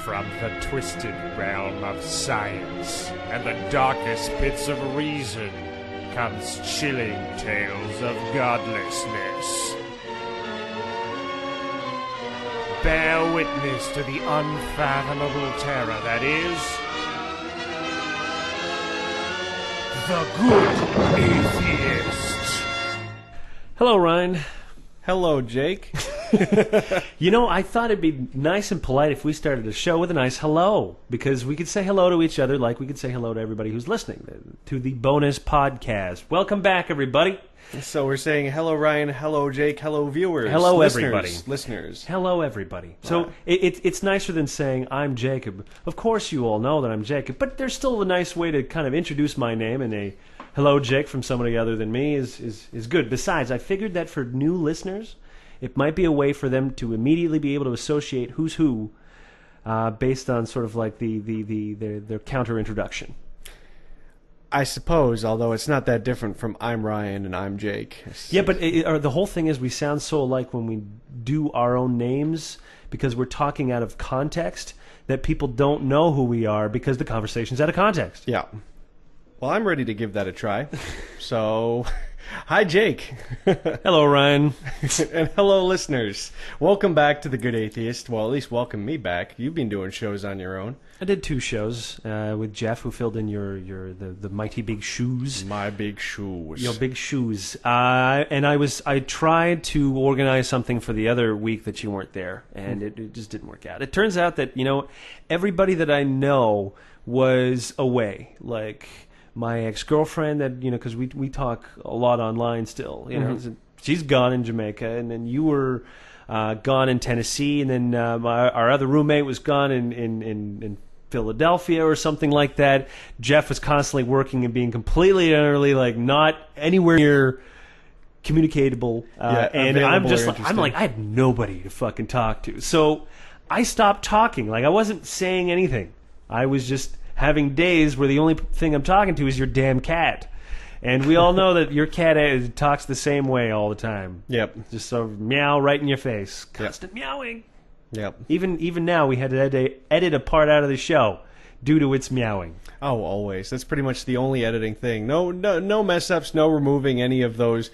From the twisted realm of science and the darkest pits of reason comes chilling tales of godlessness. Bear witness to the unfathomable terror that is the Good Atheist. Hello, Ryan. Hello, Jake. You know, I thought it'd be nice and polite if we started a show with a nice hello, because we could say hello to each other like we could say hello to everybody who's listening to the bonus podcast. Welcome back, everybody. So we're saying hello, Ryan. Hello, Jake. Hello, viewers. Hello, listeners, everybody. Listeners. Hello, everybody. So it's nicer than saying I'm Jacob. Of course, you all know that I'm Jacob, but there's still a nice way to kind of introduce my name, and a hello, Jake, from somebody other than me is good. Besides, I figured that for new listeners, it might be a way for them to immediately be able to associate who's who based on sort of like their counter introduction. I suppose, although it's not that different from I'm Ryan and I'm Jake. Yeah, but the whole thing is we sound so alike when we do our own names because we're talking out of context that people don't know who we are because the conversation's out of context. Yeah. Well, I'm ready to give that a try. So, hi, Jake. Hello, Ryan. And hello, listeners. Welcome back to the Good Atheist. Well, at least welcome me back. You've been doing shows on your own. I did 2 shows with Jeff, who filled in the mighty big shoes. My big shoes. Your big shoes. And I tried to organize something for the other week that you weren't there, and it just didn't work out. It turns out that, everybody that I know was away. Like my ex-girlfriend that, because we talk a lot online still, she's gone in Jamaica, and then you were gone in Tennessee, and then our other roommate was gone in Philadelphia or something like that. Jeff was constantly working and being completely and utterly like not anywhere near communicatable, and I'm like I had nobody to fucking talk to, so I stopped talking. Like I wasn't saying anything. I was just having days where the only thing I'm talking to is your damn cat. And we all know that your cat talks the same way all the time. Yep. Just sort of meow right in your face. Constant meowing. Yep. Even now, we had to edit a part out of the show due to its meowing. Oh, always. That's pretty much the only editing thing. No mess-ups, no removing any of those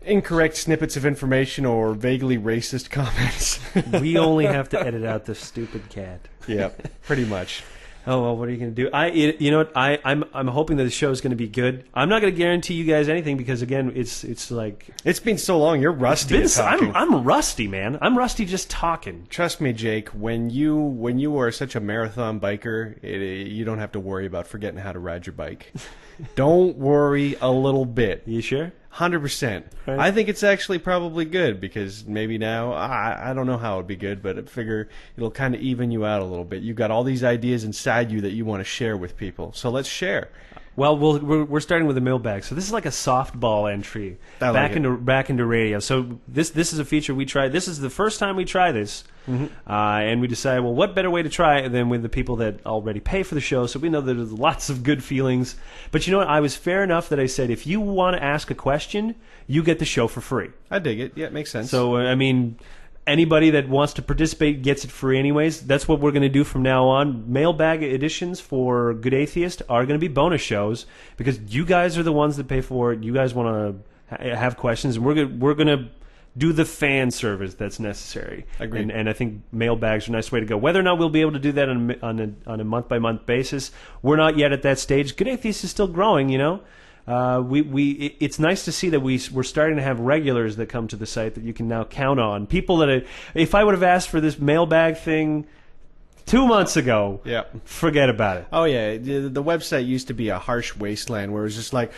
incorrect snippets of information or vaguely racist comments. We only have to edit out the stupid cat. Yep, pretty much. Oh, well, what are you going to do? You know what? I'm hoping that the show is going to be good. I'm not going to guarantee you guys anything because, again, it's like... It's been so long. You're rusty at talking. I'm rusty, man. I'm rusty just talking. Trust me, Jake, when you are such a marathon biker, you don't have to worry about forgetting how to ride your bike. Don't worry a little bit. You sure? 100%. Right. I think it's actually probably good because maybe now, I don't know how it would be good, but I figure it'll kind of even you out a little bit. You've got all these ideas inside you that you want to share with people. So let's share. Well, we're starting with a mailbag. So this is like a softball entry back into radio. So this is a feature we tried. This is the first time we try this. Mm-hmm. And we decided, well, what better way to try it than with the people that already pay for the show? So we know that there's lots of good feelings. But you know what? I was fair enough that I said, if you want to ask a question, you get the show for free. I dig it. Yeah, it makes sense. So, anybody that wants to participate gets it free anyways. That's what we're going to do from now on. Mailbag editions for Good Atheist are going to be bonus shows because you guys are the ones that pay for it. You guys want to have questions, and we're going to do the fan service that's necessary. Agreed. And I think mailbags are a nice way to go. Whether or not we'll be able to do that on a month-by-month basis, we're not yet at that stage. Good Atheist is still growing, it's nice to see that we're starting to have regulars that come to the site that you can now count on. People that if I would have asked for this mailbag thing 2 months ago, forget about it. Oh yeah, the website used to be a harsh wasteland where it was just like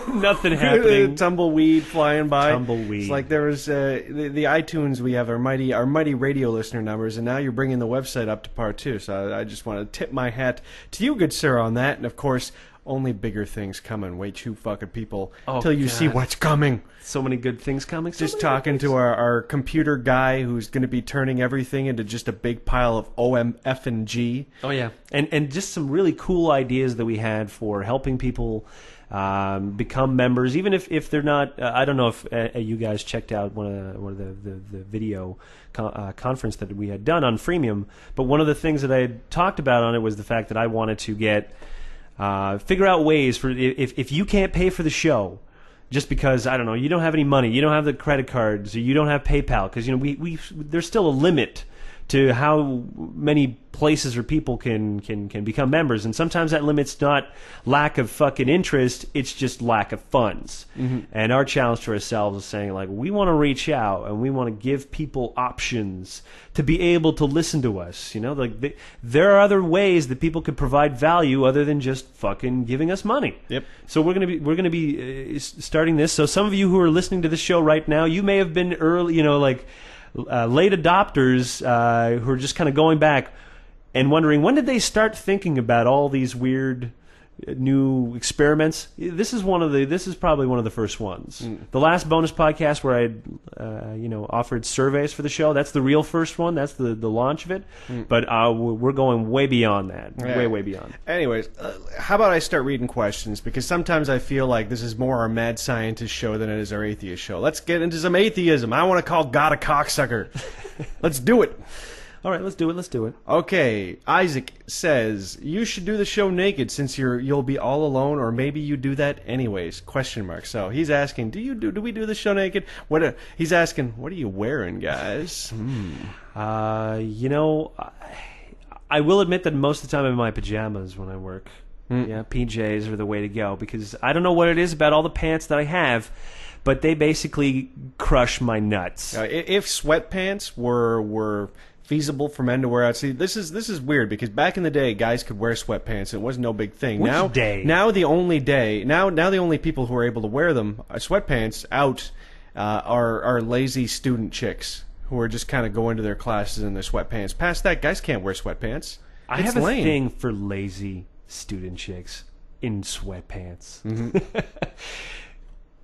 nothing happening, tumbleweed flying by. Tumbleweed. It's like there was the iTunes. We have our mighty radio listener numbers, and now you're bringing the website up to par too. So I just want to tip my hat to you, good sir, on that. And of course, only bigger things coming. Wait, you fucking people, till you see what's coming. So many good things coming. Just talking to our computer guy who's going to be turning everything into just a big pile of OMF and G. Oh yeah, and just some really cool ideas that we had for helping people become members, even if they're not. I don't know if you guys checked out one of the video conference that we had done on freemium, but one of the things that I had talked about on it was the fact that I wanted to figure out ways for if you can't pay for the show. Just because, I don't know, you don't have any money, you don't have the credit cards, or you don't have PayPal, because there's still a limit to how many places or people can become members, and sometimes that limit's not lack of fucking interest, it's just lack of funds. Mm-hmm. And our challenge to ourselves is saying, like, we want to reach out and we want to give people options to be able to listen to us. Like there are other ways that people could provide value other than just fucking giving us money. Yep. So we're gonna be starting this. So some of you who are listening to this show right now, you may have been early, late adopters who are just kind of going back and wondering, when did they start thinking about all these weird new experiments? This is probably one of the first ones. The last bonus podcast where I offered surveys for the show, that's the real first one. That's the launch of it. But we're going way beyond that. Yeah. Way beyond. Anyways, how about I start reading questions? Because sometimes I feel like this is more our mad scientist show than it is our atheist show. Let's get into some atheism. I want to call God a cocksucker. Let's do it. All right, let's do it. Okay, Isaac says, you should do the show naked since you'll be all alone, or maybe you do that anyways, ? So he's asking, do we do the show naked? He's asking, what are you wearing, guys? I will admit that most of the time I'm in my pajamas when I work. Yeah, PJs are the way to go, because I don't know what it is about all the pants that I have, but they basically crush my nuts. If sweatpants were feasible for men to wear out. See, this is weird, because back in the day, guys could wear sweatpants. It was no big thing. Which now, day? Now the only people who are able to wear them, sweatpants out, are lazy student chicks who are just kind of going to their classes in their sweatpants. Past that, guys can't wear sweatpants. I have a thing for lazy student chicks in sweatpants. Mm-hmm.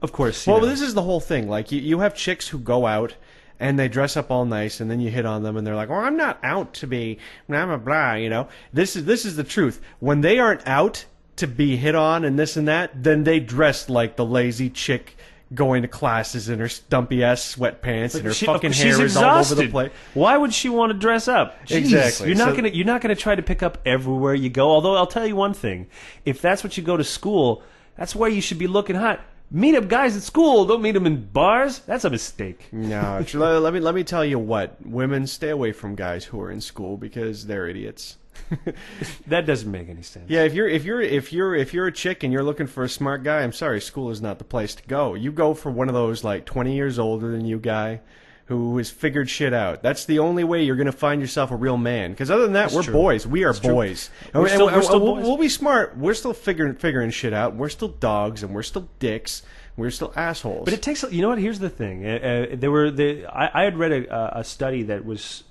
Of course. Well, this is the whole thing. Like, you have chicks who go out and they dress up all nice, and then you hit on them, and they're like, "Well, I'm not out to be blah blah blah." This is the truth. When they aren't out to be hit on and this and that, then they dress like the lazy chick going to classes in her stumpy ass sweatpants, and her fucking hair is all over the place. Why would she want to dress up? Jeez, exactly. You're not gonna try to pick up everywhere you go. Although I'll tell you one thing: if that's what you go to school, that's where you should be looking hot. Meet up guys at school. Don't meet them in bars. That's a mistake. No, let me tell you what. Women, stay away from guys who are in school, because they're idiots. That doesn't make any sense. Yeah, if you're a chick and you're looking for a smart guy, I'm sorry, school is not the place to go. You go for one of those like 20 years older than you guy who has figured shit out. That's the only way you're going to find yourself a real man. Because other than that, we're boys. We are boys. We're still boys. We'll be smart. We're still figuring shit out. We're still dogs, and we're still dicks. We're still assholes. But it takes. You know what? Here's the thing. I had read a study that was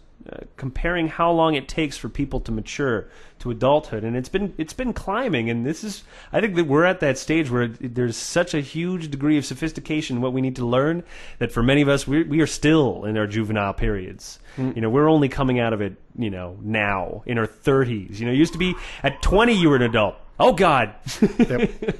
comparing how long it takes for people to mature to adulthood, and it's been climbing. And I think that we're at that stage where there's such a huge degree of sophistication in what we need to learn that for many of us we are still in our juvenile periods. We're only coming out of it now in our 30s. It used to be at 20 you were an adult. Oh, God. Yep.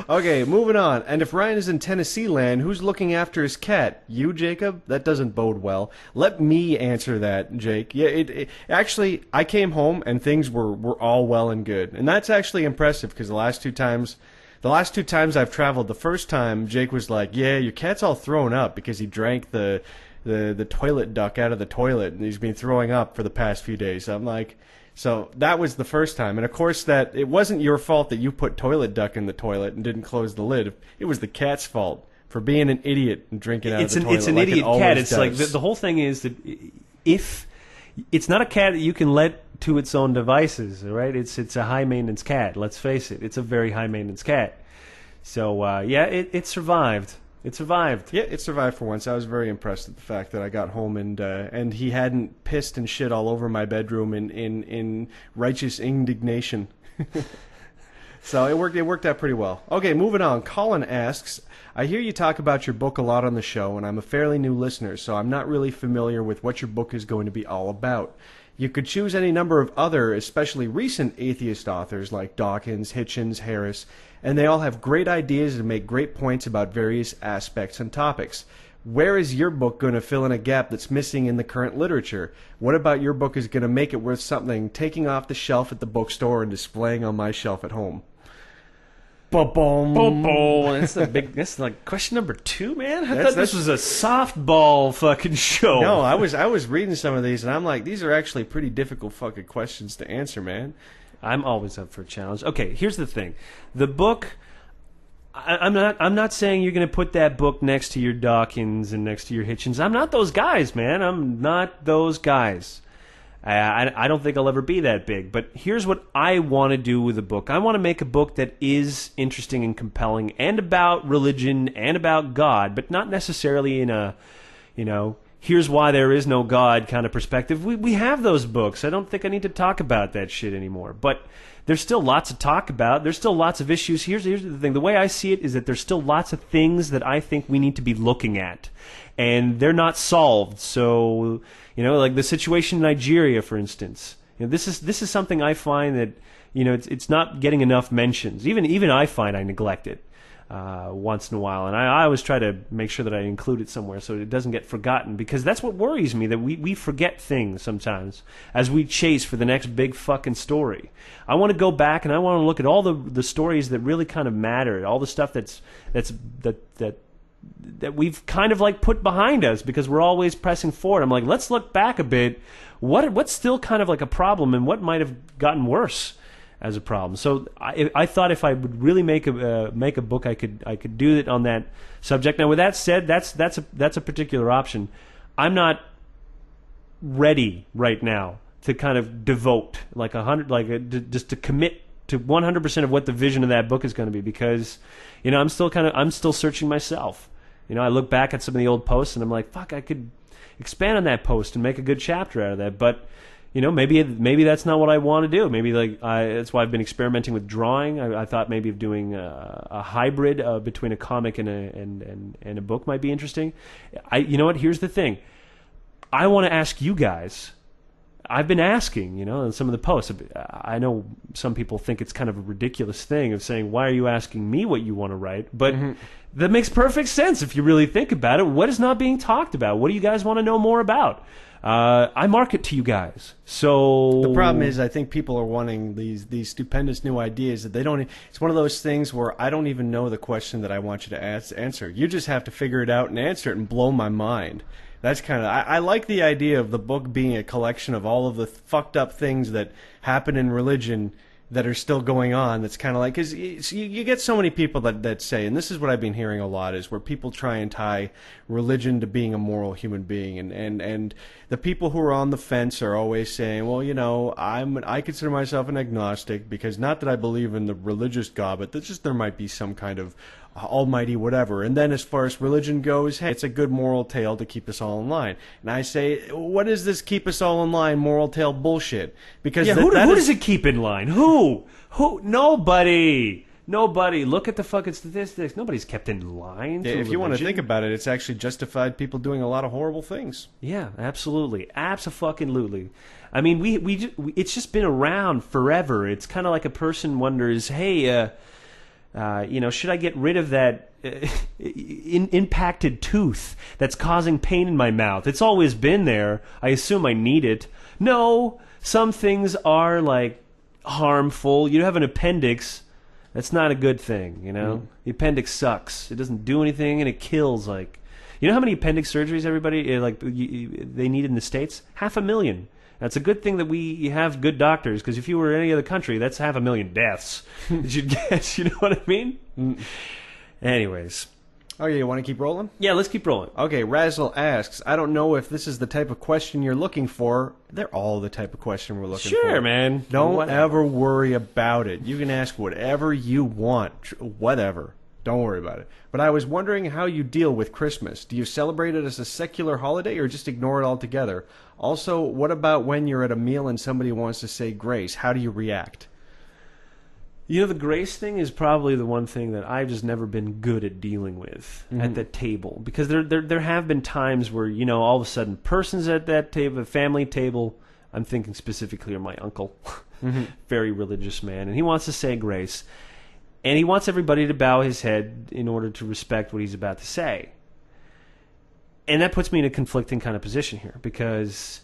Okay, moving on. And if Ryan is in Tennessee land, who's looking after his cat? You, Jacob? That doesn't bode well. Let me answer that, Jake. Yeah, actually, I came home and things were all well and good. And that's actually impressive, because the last two times I've traveled, the first time, Jake was like, yeah, your cat's all thrown up because he drank the toilet duck out of the toilet, and he's been throwing up for the past few days. I'm like... So that was the first time. And, of course, that it wasn't your fault that you put toilet duck in the toilet and didn't close the lid. It was the cat's fault for being an idiot and drinking out of the toilet. It's an like idiot cat. It's does. like the whole thing is that if it's not a cat that you can let to its own devices, right? It's a high-maintenance cat. Let's face it. It's a very high-maintenance cat. So, it survived. It survived. Yeah, it survived for once. I was very impressed at the fact that I got home and he hadn't pissed and shit all over my bedroom in righteous indignation. So it worked out pretty well. Okay, moving on. Colin asks, I hear you talk about your book a lot on the show, and I'm a fairly new listener, so I'm not really familiar with what your book is going to be all about. You could choose any number of other, especially recent atheist authors like Dawkins, Hitchens, Harris, and they all have great ideas and make great points about various aspects and topics. Where is your book going to fill in a gap that's missing in the current literature? What about your book is going to make it worth something, taking off the shelf at the bookstore and displaying on my shelf at home? That's like question number 2, man. I thought this was a softball fucking show. No, I was reading some of these, and I'm like, these are actually pretty difficult fucking questions to answer, man. I'm always up for a challenge. Okay, here's the thing. The book, I'm not saying you're going to put that book next to your Dawkins and next to your Hitchens. I'm not those guys, man. I'm not those guys. I don't think I'll ever be that big. But here's what I want to do with a book. I want to make a book that is interesting and compelling and about religion and about God, but not necessarily in a, here's why there is no God kind of perspective. We have those books. I don't think I need to talk about that shit anymore. But there's still lots to talk about. There's still lots of issues. Here's the thing. The way I see it is that there's still lots of things that I think we need to be looking at. And they're not solved. So, like the situation in Nigeria, for instance. This is something I find that, it's not getting enough mentions. Even I find I neglect it once in a while. And I always try to make sure that I include it somewhere so it doesn't get forgotten. Because that's what worries me, that we forget things sometimes as we chase for the next big fucking story. I want to go back and I want to look at all the stories that really kind of matter, all the stuff that we've kind of like put behind us because we're always pressing forward. I'm like, let's look back a bit. What's still kind of like a problem and what might have gotten worse as a problem? So I thought if I would really make a book, I could do it on that subject. Now, with that said, that's a particular option. I'm not ready right now to kind of devote just to commit to 100% of what the vision of that book is going to be because I'm still searching myself. I look back at some of the old posts and I'm like, fuck, I could expand on that post and make a good chapter out of that. But maybe that's not what I want to do. Maybe that's why I've been experimenting with drawing. I thought maybe of doing a hybrid between a comic and a book might be interesting. You know what? Here's the thing. I want to ask you guys. I've been asking, in some of the posts. I know some people think it's kind of a ridiculous thing of saying, why are you asking me what you want to write? But that makes perfect sense if you really think about it. What is not being talked about? What do you guys want to know more about? I market to you guys. So the problem is, I think people are wanting these stupendous new ideas that they don't. It's one of those things where I don't even know the question that I want you to answer. You just have to figure it out and answer it and blow my mind. That's kind of... I like the idea of the book being a collection of all of the fucked up things that happen in religion that are still going on. That's kind of like... Because you get so many people that say, and this is what I've been hearing a lot, is where people try and tie religion to being a moral human being. And the people who are on the fence are always saying, well, I consider myself an agnostic because not that I believe in the religious God, but there might be some kind of almighty whatever. And then as far as religion goes, hey, it's a good moral tale to keep us all in line. And I say, what is this keep us all in line moral tale bullshit? Because who does it keep in line? Who? Nobody. Look at the fucking statistics. Nobody's kept in line. If you want to think about it, it's actually justified people doing a lot of horrible things. Yeah, absolutely. Abso-fucking-lutely. I mean, it's just been around forever. It's kind of like a person wonders, hey, should I get rid of that impacted tooth that's causing pain in my mouth? It's always been there. I assume I need it. No, some things are like harmful. You have an appendix. That's not a good thing, The appendix sucks. It doesn't do anything and it kills. Like, you know how many appendix surgeries they need in the States? 500,000. That's a good thing that we have good doctors, because if you were in any other country, that's 500,000 deaths that you'd get. You know what I mean? Anyways. Okay, you want to keep rolling? Yeah, let's keep rolling. Okay, Razzle asks, I don't know if this is the type of question you're looking for. They're all the type of question we're looking for. Sure, man. Don't ever worry about it. You can ask whatever you want. Whatever. Don't worry about it. But I was wondering how you deal with Christmas. Do you celebrate it as a secular holiday or just ignore it altogether? Also, what about when you're at a meal and somebody wants to say grace? How do you react? The grace thing is probably the one thing that I've just never been good at dealing with at the table. Because there have been times where, all of a sudden, persons at that table, family table, I'm thinking specifically of my uncle, very religious man, and he wants to say grace. And he wants everybody to bow his head in order to respect what he's about to say. And that puts me in a conflicting kind of position here, because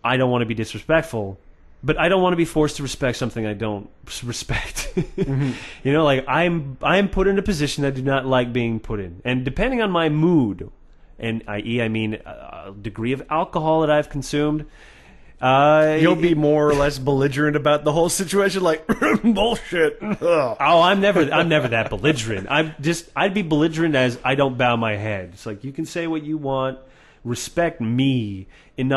I don't want to be disrespectful, but I don't want to be forced to respect something I don't respect. I'm put in a position I do not like being put in. And depending on my mood, and i.e., I mean a degree of alcohol that I've consumed, you'll be more or less belligerent about the whole situation, like bullshit. Ugh. Oh, I'm never that belligerent. I'd be belligerent as I don't bow my head. It's like, you can say what you want, respect me in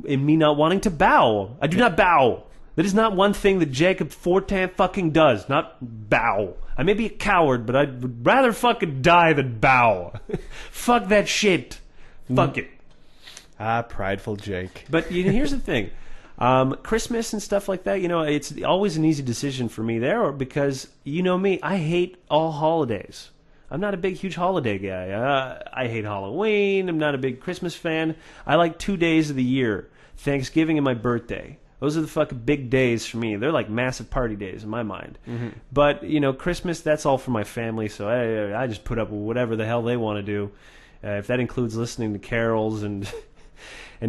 me not wanting to bow. I do not bow. That is not one thing that Jacob Fortan fucking does. Not bow. I may be a coward, but I'd would rather fucking die than bow. Fuck that shit. Fuck it. Ah, prideful Jake. But here's the thing. Christmas and stuff like that, it's always an easy decision for me there, because, me, I hate all holidays. I'm not a big, huge holiday guy. I hate Halloween. I'm not a big Christmas fan. I like 2 days of the year, Thanksgiving and my birthday. Those are the fucking big days for me. They're like massive party days in my mind. But, Christmas, that's all for my family, so I just put up with whatever the hell they want to do. If that includes listening to carols and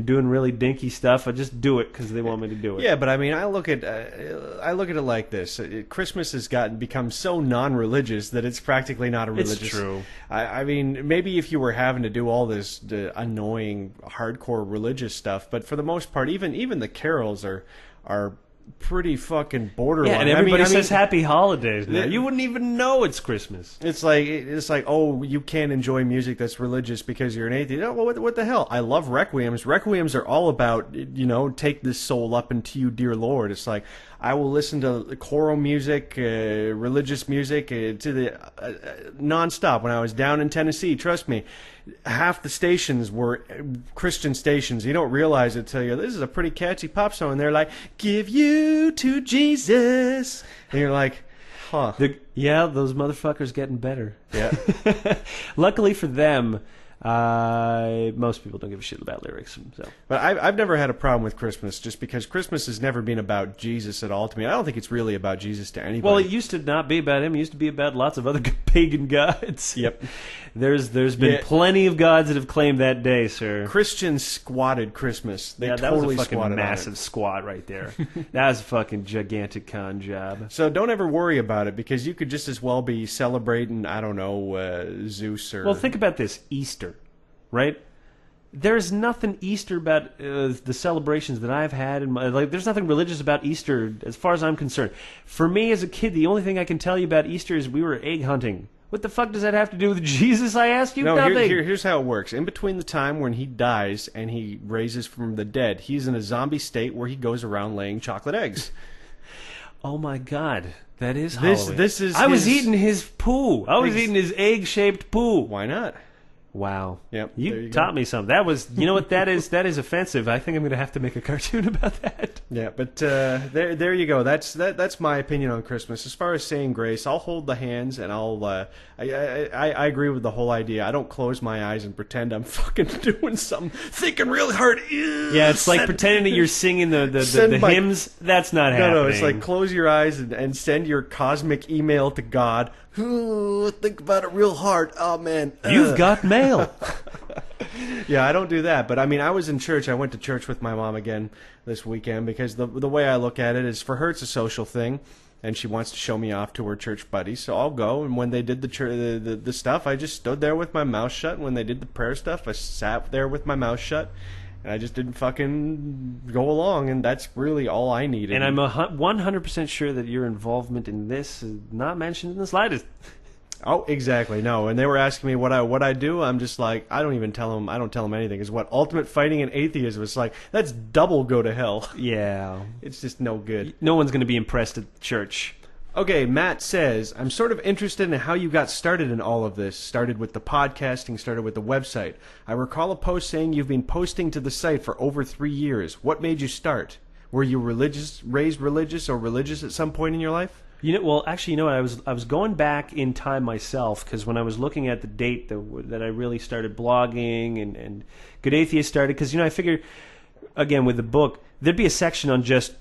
doing really dinky stuff, I just do it because they want me to do it. Yeah, but I mean, I look at it like this: Christmas has become so non-religious that it's practically not a religious. It's true. I mean, maybe if you were having to do all this annoying, hardcore religious stuff, but for the most part, even the carols are pretty fucking borderline. Yeah, and everybody says happy holidays now. You wouldn't even know it's Christmas. It's like, oh, you can't enjoy music that's religious because you're an atheist. Oh, well, what the hell? I love requiems. Requiems are all about, take this soul up into you, dear Lord. It's like, I will listen to choral music, religious music, to the nonstop. When I was down in Tennessee, trust me, half the stations were Christian stations. You don't realize it till this is a pretty catchy pop song, and they're like, "Give you to Jesus," and you're like, huh? Those motherfuckers getting better. Yeah. Luckily for them, most people don't give a shit about lyrics. So. But I've never had a problem with Christmas, just because Christmas has never been about Jesus at all to me. I don't think it's really about Jesus to anybody. Well, it used to not be about him. It used to be about lots of other pagan gods. Yep. There's been plenty of gods that have claimed that day, sir. Christians squatted Christmas. They that totally was a fucking massive squat right there. That was a fucking gigantic con job. So don't ever worry about it, because you could just as well be celebrating, I don't know, Zeus or... Well, think about this. Easter, right? There's nothing Easter about the celebrations that I've had. There's nothing religious about Easter as far as I'm concerned. For me as a kid, the only thing I can tell you about Easter is we were egg hunting. What the fuck does that have to do with Jesus, I ask you? No, nothing. Here's how it works. In between the time when he dies and he raises from the dead, he's in a zombie state where he goes around laying chocolate eggs. Oh my God. That is Halloween. This is I was eating his poo. I was eating his egg-shaped poo. Why not? Wow. Yep. You taught me something. That was, you know what that is? That is offensive. I think I'm going to have to make a cartoon about that. Yeah, but there you go. That's my opinion on Christmas. As far as saying grace, I'll hold the hands, and I agree with the whole idea. I don't close my eyes and pretend I'm fucking doing something, thinking really hard. Yeah, it's like pretending that you're singing the hymns. That's not happening. No, it's like close your eyes and send your cosmic email to God. Ooh, think about it real hard. Oh, man. You've got mail. Yeah, I don't do that. But, I mean, I was in church. I went to church with my mom again this weekend, because the way I look at it is, for her, it's a social thing, and she wants to show me off to her church buddies. So I'll go, and when they did the stuff, I just stood there with my mouth shut. And when they did the prayer stuff, I sat there with my mouth shut. And I just didn't fucking go along, and that's really all I needed. And I'm 100% sure that your involvement in this is not mentioned in the slightest. Oh, exactly. No, and they were asking me what I do. I'm just like, I don't tell them anything. Is what ultimate fighting and atheism is like. That's double go to hell. Yeah, it's just no good. No one's going to be impressed at church. Okay, Matt says, I'm sort of interested in how you got started in all of this. Started with the podcasting, started with the website. I recall a post saying you've been posting to the site for over 3 years. What made you start? Were you raised religious or religious at some point in your life? Well, actually, you know what? I was going back in time myself, because when I was looking at the date that I really started blogging and Good Atheist started, because I figured, again, with the book, there'd be a section on just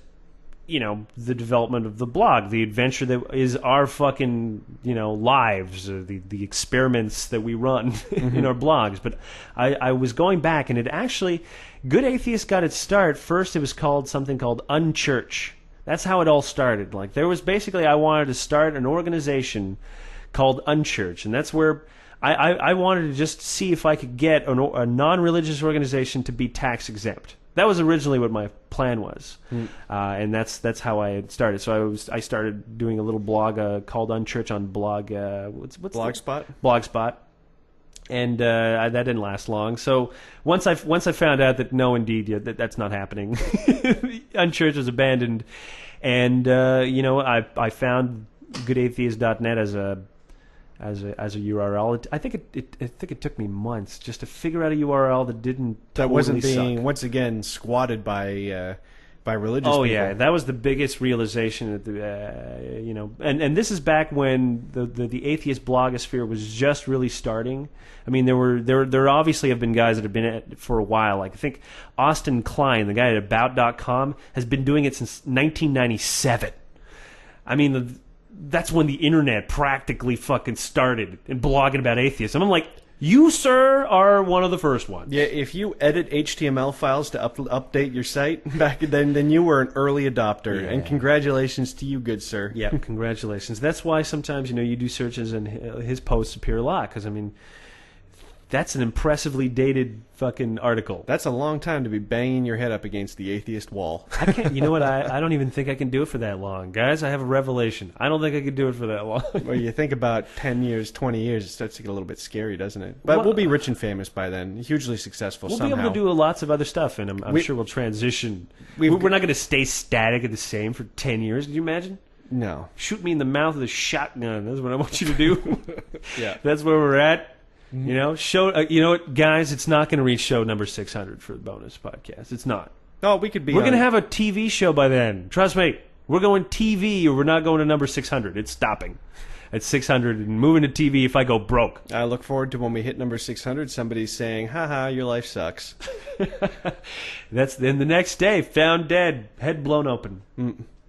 the development of the blog, the adventure that is our fucking lives, the experiments that we run in our blogs. But I was going back, and it actually, Good Atheist got its start. First, it was called something called Unchurch. That's how it all started. Like, there was basically, I wanted to start an organization called Unchurch, and that's where I wanted to just see if I could get a non-religious organization to be tax exempt. That was originally what my plan was, and that's how I had started. So I started doing a little blog called Unchurch on what's Blogspot. Blogspot, and that didn't last long. So once I found out that no, indeed, that's not happening, Unchurch was abandoned, and I found goodatheist.net as a URL. I think it took me months just to figure out a URL that wasn't being suck. once again squatted by religious people. Yeah, that was the biggest realization at and this is back when the atheist blogosphere was just really starting. I mean, there obviously have been guys that have been at it for a while. Like, I think Austin Klein, the guy at About.com, has been doing it since 1997. I mean, that's when the internet practically fucking started and blogging about atheists. And I'm like, you, sir, are one of the first ones. Yeah, if you edit HTML files to update your site back then you were an early adopter. Yeah. And congratulations to you, good sir. Yeah, congratulations. That's why sometimes, you do searches and his posts appear a lot, because, I mean, that's an impressively dated fucking article. That's a long time to be banging your head up against the atheist wall. I can't. You know what? I don't even think I can do it for that long, guys. I have a revelation. I don't think I can do it for that long. Well, you think about 10 years, 20 years, it starts to get a little bit scary, doesn't it? But we'll be rich and famous by then, hugely successful. We'll somehow. be able to do lots of other stuff, and I'm sure we'll transition. We're not going to stay static and the same for 10 years. Can you imagine? No. Shoot me in the mouth with a shotgun. That's what I want you to do. Yeah. That's where we're at. You know what, guys? It's not going to reach show number 600 for the bonus podcast. It's not. Oh, we could be. We're going to have a TV show by then. Trust me. We're going TV, or we're not going to number 600. It's stopping at 600 and moving to TV if I go broke. I look forward to when we hit number 600, somebody saying, haha, your life sucks. That's then the next day, found dead, head blown open.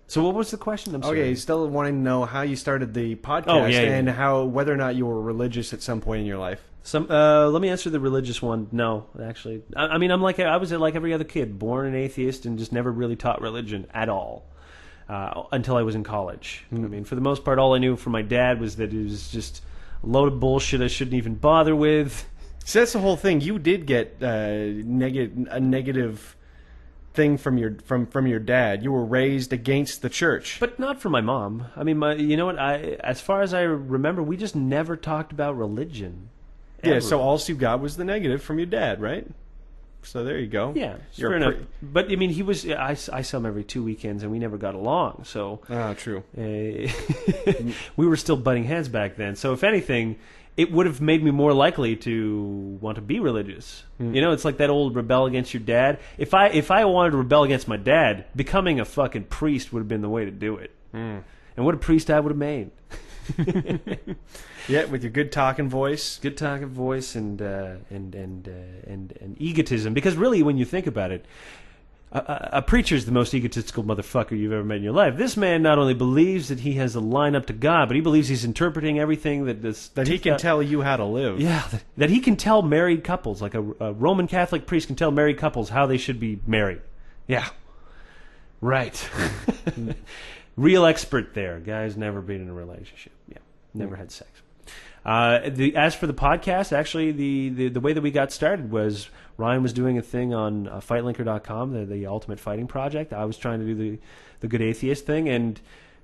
So what was the question? I'm sorry. Okay, still wanting to know how you started the podcast and how whether or not you were religious at some point in your life. Let me answer the religious one. No, actually. I mean, I was like every other kid, born an atheist and just never really taught religion at all until I was in college. I mean, for the most part, all I knew from my dad was that it was just a load of bullshit I shouldn't even bother with. So that's the whole thing. You did get a negative thing from your dad. You were raised against the church, but not from my mom. I mean, you know what? As far as I remember, we just never talked about religion. Ever. Yeah, so all you got was the negative from your dad, right? So there you go. Yeah, fair enough. But I mean, I saw him every 2 weekends, and we never got along. So true. We were still butting heads back then. So if anything, it would have made me more likely to want to be religious. It's like that old rebel against your dad. If I wanted to rebel against my dad, becoming a fucking priest would have been the way to do it. And what a priest I would have made. Yeah, with your good talking voice, and egotism. Because really, when you think about it, a preacher's the most egotistical motherfucker you've ever met in your life. This man not only believes that he has a line up to God, but he believes he's interpreting everything that he can tell you how to live. Yeah, that he can tell married couples, like a Roman Catholic priest can tell married couples how they should be married. Yeah, right. Real expert there. Guy's never been in a relationship. Yeah, never had sex. As for the podcast, actually, the way that we got started was Ryan was doing a thing on FightLinker.com, the Ultimate Fighting Project. I was trying to do the Good Atheist thing, and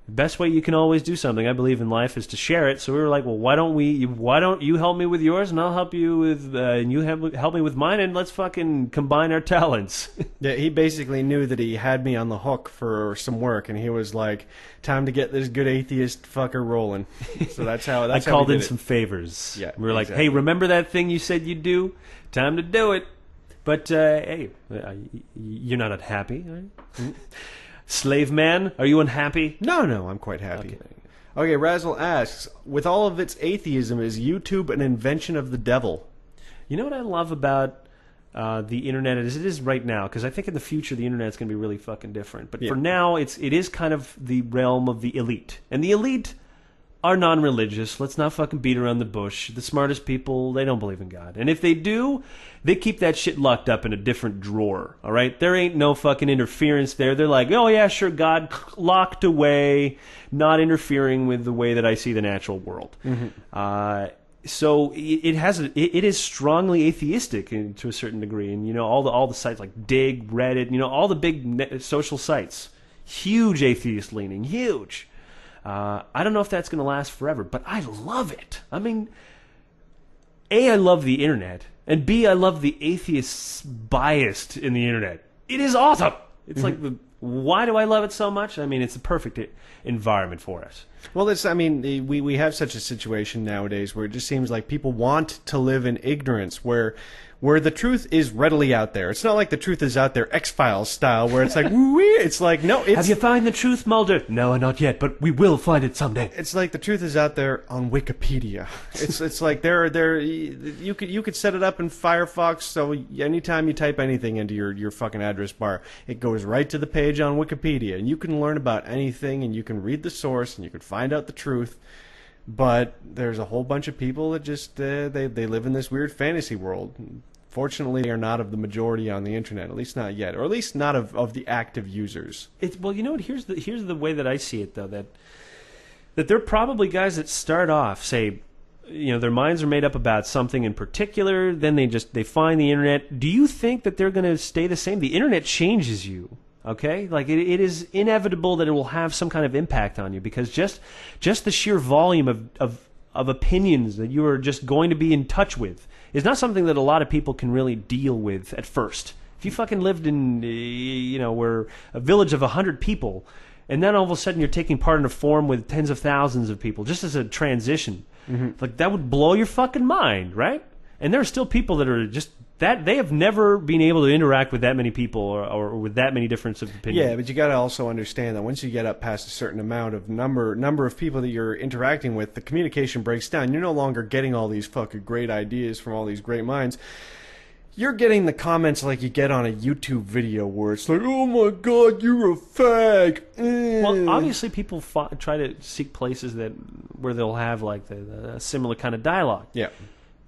the best way you can always do something, I believe, in life is to share it. So we were like, well, why don't you help me with yours, and I'll help you with, and you help me with mine, and let's fucking combine our talents. Yeah, he basically knew that he had me on the hook for some work, and he was like, time to get this Good Atheist fucker rolling. So that's how I called in some favors. Yeah, we were like, hey, remember that thing you said you'd do? Time to do it. But hey, you're not unhappy, right? Slave man, are you unhappy? No, I'm quite happy. Okay. Okay, Razzle asks, with all of its atheism, is YouTube an invention of the devil? You know what I love about the internet as it is right now, because I think in the future the internet's going to be really fucking different. But for now, it is kind of the realm of the elite. And the elite are non-religious. Let's not fucking beat around the bush. The smartest people, they don't believe in God. And if they do, they keep that shit locked up in a different drawer, all right? There ain't no fucking interference there. They're like, oh yeah, sure, God, locked away, not interfering with the way that I see the natural world. So it is strongly atheistic to a certain degree. And, you know, all the sites like Dig, Reddit, you know, all the big social sites, huge atheist leaning, huge. I don't know if that's going to last forever, but I love it. I mean, A, I love the internet, and B, I love the atheists biased in the internet. It is awesome. It's like, why do I love it so much? I mean, it's the perfect environment for us. Well, we have such a situation nowadays where it just seems like people want to live in ignorance, where the truth is readily out there. It's not like the truth is out there X-Files style, where it's like, it's like, no, it's... Have you found the truth, Mulder? No, not yet, but we will find it someday. It's like the truth is out there on Wikipedia. It's like you could set it up in Firefox, so anytime you type anything into your fucking address bar, it goes right to the page on Wikipedia, and you can learn about anything, and you can read the source, and you can find out the truth. But there's a whole bunch of people that just they live in this weird fantasy world. Fortunately, they are not of the majority on the internet, at least not yet, or at least not of the active users. Well, you know what? Here's the way that I see it, though, that there are probably guys that start off, say, you know, their minds are made up about something in particular, then they find the internet. Do you think that they're going to stay the same? The internet changes you. Okay, like it is inevitable that it will have some kind of impact on you, because just the sheer volume of opinions that you are just going to be in touch with is not something that a lot of people can really deal with at first. If you fucking lived in, you know, where a village of 100 people, and then all of a sudden you're taking part in a forum with tens of thousands of people, just as a transition, like that would blow your fucking mind, right? And there are still people that are just that they have never been able to interact with that many people or with that many differences of opinion. Yeah, but you got to also understand that once you get up past a certain amount of number of people that you're interacting with, the communication breaks down. You're no longer getting all these fucking great ideas from all these great minds. You're getting the comments like you get on a YouTube video where it's like, oh my God, you're a fag. Well, obviously people try to seek places where they'll have like the similar kind of dialogue. Yeah.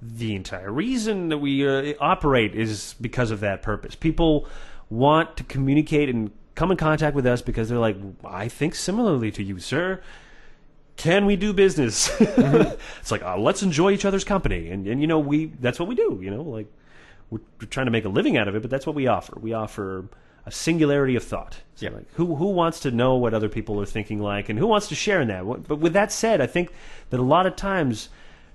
The entire reason that we operate is because of that purpose. People want to communicate and come in contact with us because they're like, I think similarly to you, sir. Can we do business? It's like, let's enjoy each other's company. And you know, that's what we do. You know, like we're trying to make a living out of it, but that's what we offer. We offer a singularity of thought. So like, who wants to know what other people are thinking like, and who wants to share in that? But with that said, I think that a lot of times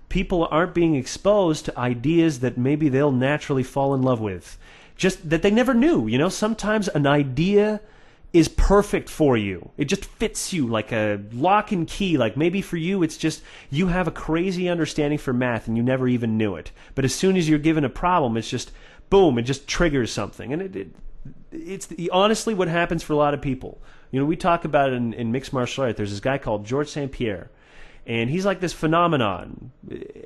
people aren't being exposed to ideas that maybe they'll naturally fall in love with. Just that they never knew, you know? Sometimes an idea is perfect for you. It just fits you like a lock and key. Like maybe for you, it's just you have a crazy understanding for math and you never even knew it. But as soon as you're given a problem, it's just, boom, it just triggers something. And it's honestly what happens for a lot of people. You know, we talk about it in mixed martial art. There's this guy called Georges St. Pierre. And he's like this phenomenon.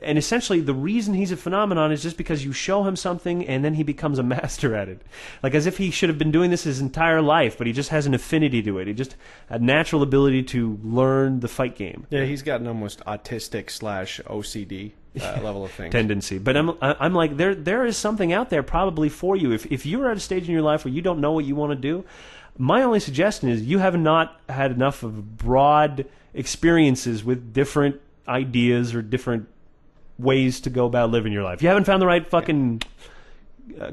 And essentially the reason he's a phenomenon is just because you show him something and then he becomes a master at it. Like as if he should have been doing this his entire life, but he just has an affinity to it. He just a natural ability to learn the fight game. Yeah, he's got an almost autistic / OCD level of things. Tendency. But I'm like, there is something out there probably for you. If you're at a stage in your life where you don't know what you want to do, my only suggestion is you have not had enough of broad experiences with different ideas or different ways to go about living your life. You haven't found the right fucking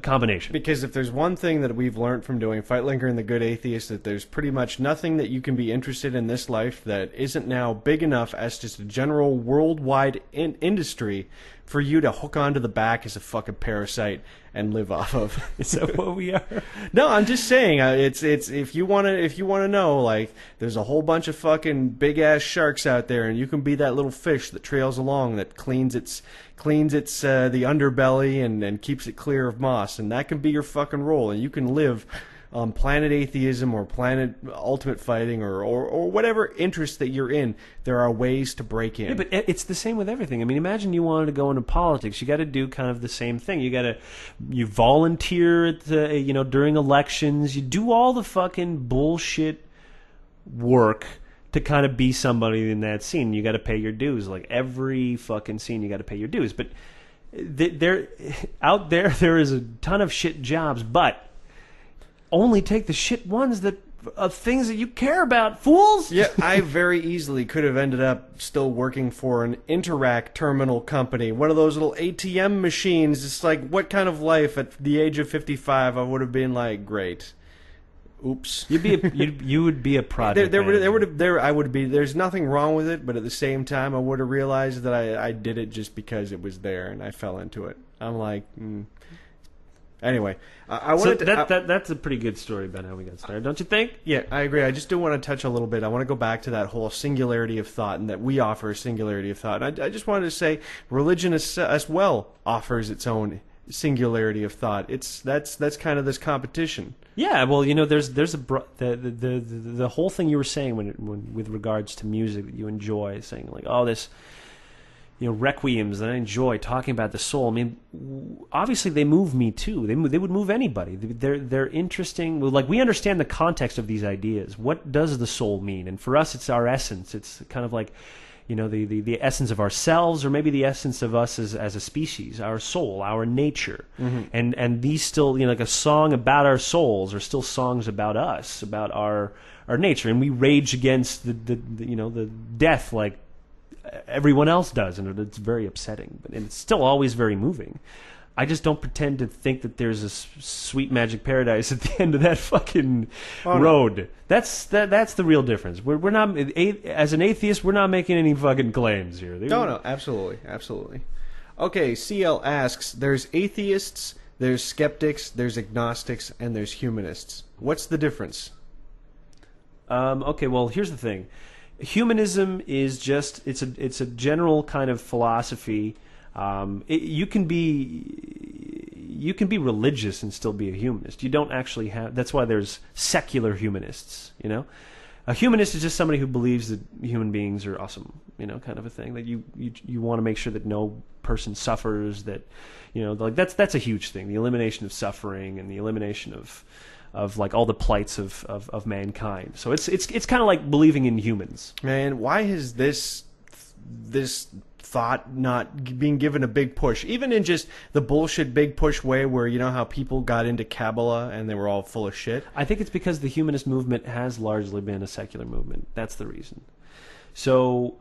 combination. Because if there's one thing that we've learned from doing Fight Linker and the Good Atheist, that there's pretty much nothing that you can be interested in this life that isn't now big enough as just a general worldwide industry for you to hook onto the back as a fucking parasite and live off of. Is that what we are? No, I'm just saying. It's if you wanna know, like there's a whole bunch of fucking big ass sharks out there, and you can be that little fish that trails along that cleans its the underbelly and keeps it clear of moss, and that can be your fucking role, and you can live planet atheism or planet ultimate fighting or whatever interest that you're in, there are ways to break in. Yeah, but it's the same with everything. I mean, imagine you wanted to go into politics. You got to do kind of the same thing. You volunteer at during elections. You do all the fucking bullshit work to kind of be somebody in that scene. You got to pay your dues. Like every fucking scene, you got to pay your dues. But out there is a ton of shit jobs, but only take the shit ones that of things that you care about, fools. Yeah, I very easily could have ended up still working for an Interac terminal company, one of those little ATM machines. It's like, what kind of life at the age of 55 I would have been like, great. Oops. You would be a project manager. I would be. There's nothing wrong with it, but at the same time, I would have realized that I did it just because it was there, and I fell into it. I'm like, Anyway, that's a pretty good story about how we got started, don't you think? Yeah, I agree. I just do want to touch a little bit. I want to go back to that whole singularity of thought, and that we offer a singularity of thought. And I just wanted to say, religion as well offers its own singularity of thought. That's kind of this competition. Yeah, well, there's the whole thing you were saying when with regards to music that you enjoy, saying like, oh, this, requiems that I enjoy, talking about the soul. I mean, obviously they move me too. They would move anybody. They're interesting. Well, like, we understand the context of these ideas. What does the soul mean? And for us, it's our essence. It's kind of like, the essence of ourselves, or maybe the essence of us as a species, our soul, our nature. Mm-hmm. And these still, like a song about our souls are still songs about us, about our nature. And we rage against the death like everyone else does, and it's very upsetting. And it's still always very moving. I just don't pretend to think that there's a sweet magic paradise at the end of that fucking road. No. That's the real difference. We're not, as an atheist, we're not making any fucking claims here. No, absolutely. Okay, CL asks, there's atheists, there's skeptics, there's agnostics, and there's humanists. What's the difference? Okay, well, here's the thing. Humanism is just, it's a general kind of philosophy. You can be religious and still be a humanist. You don't actually have. That's why there's secular humanists. A humanist is just somebody who believes that human beings are awesome. Kind of a thing, that you want to make sure that no person suffers. That like that's a huge thing. The elimination of suffering and the elimination of like all the plights of mankind. So it's kind of like believing in humans. Man, why has this thought not being given a big push, even in just the bullshit big push way, where how people got into Kabbalah and they were all full of shit? I think it's because the humanist movement has largely been a secular movement. That's the reason. So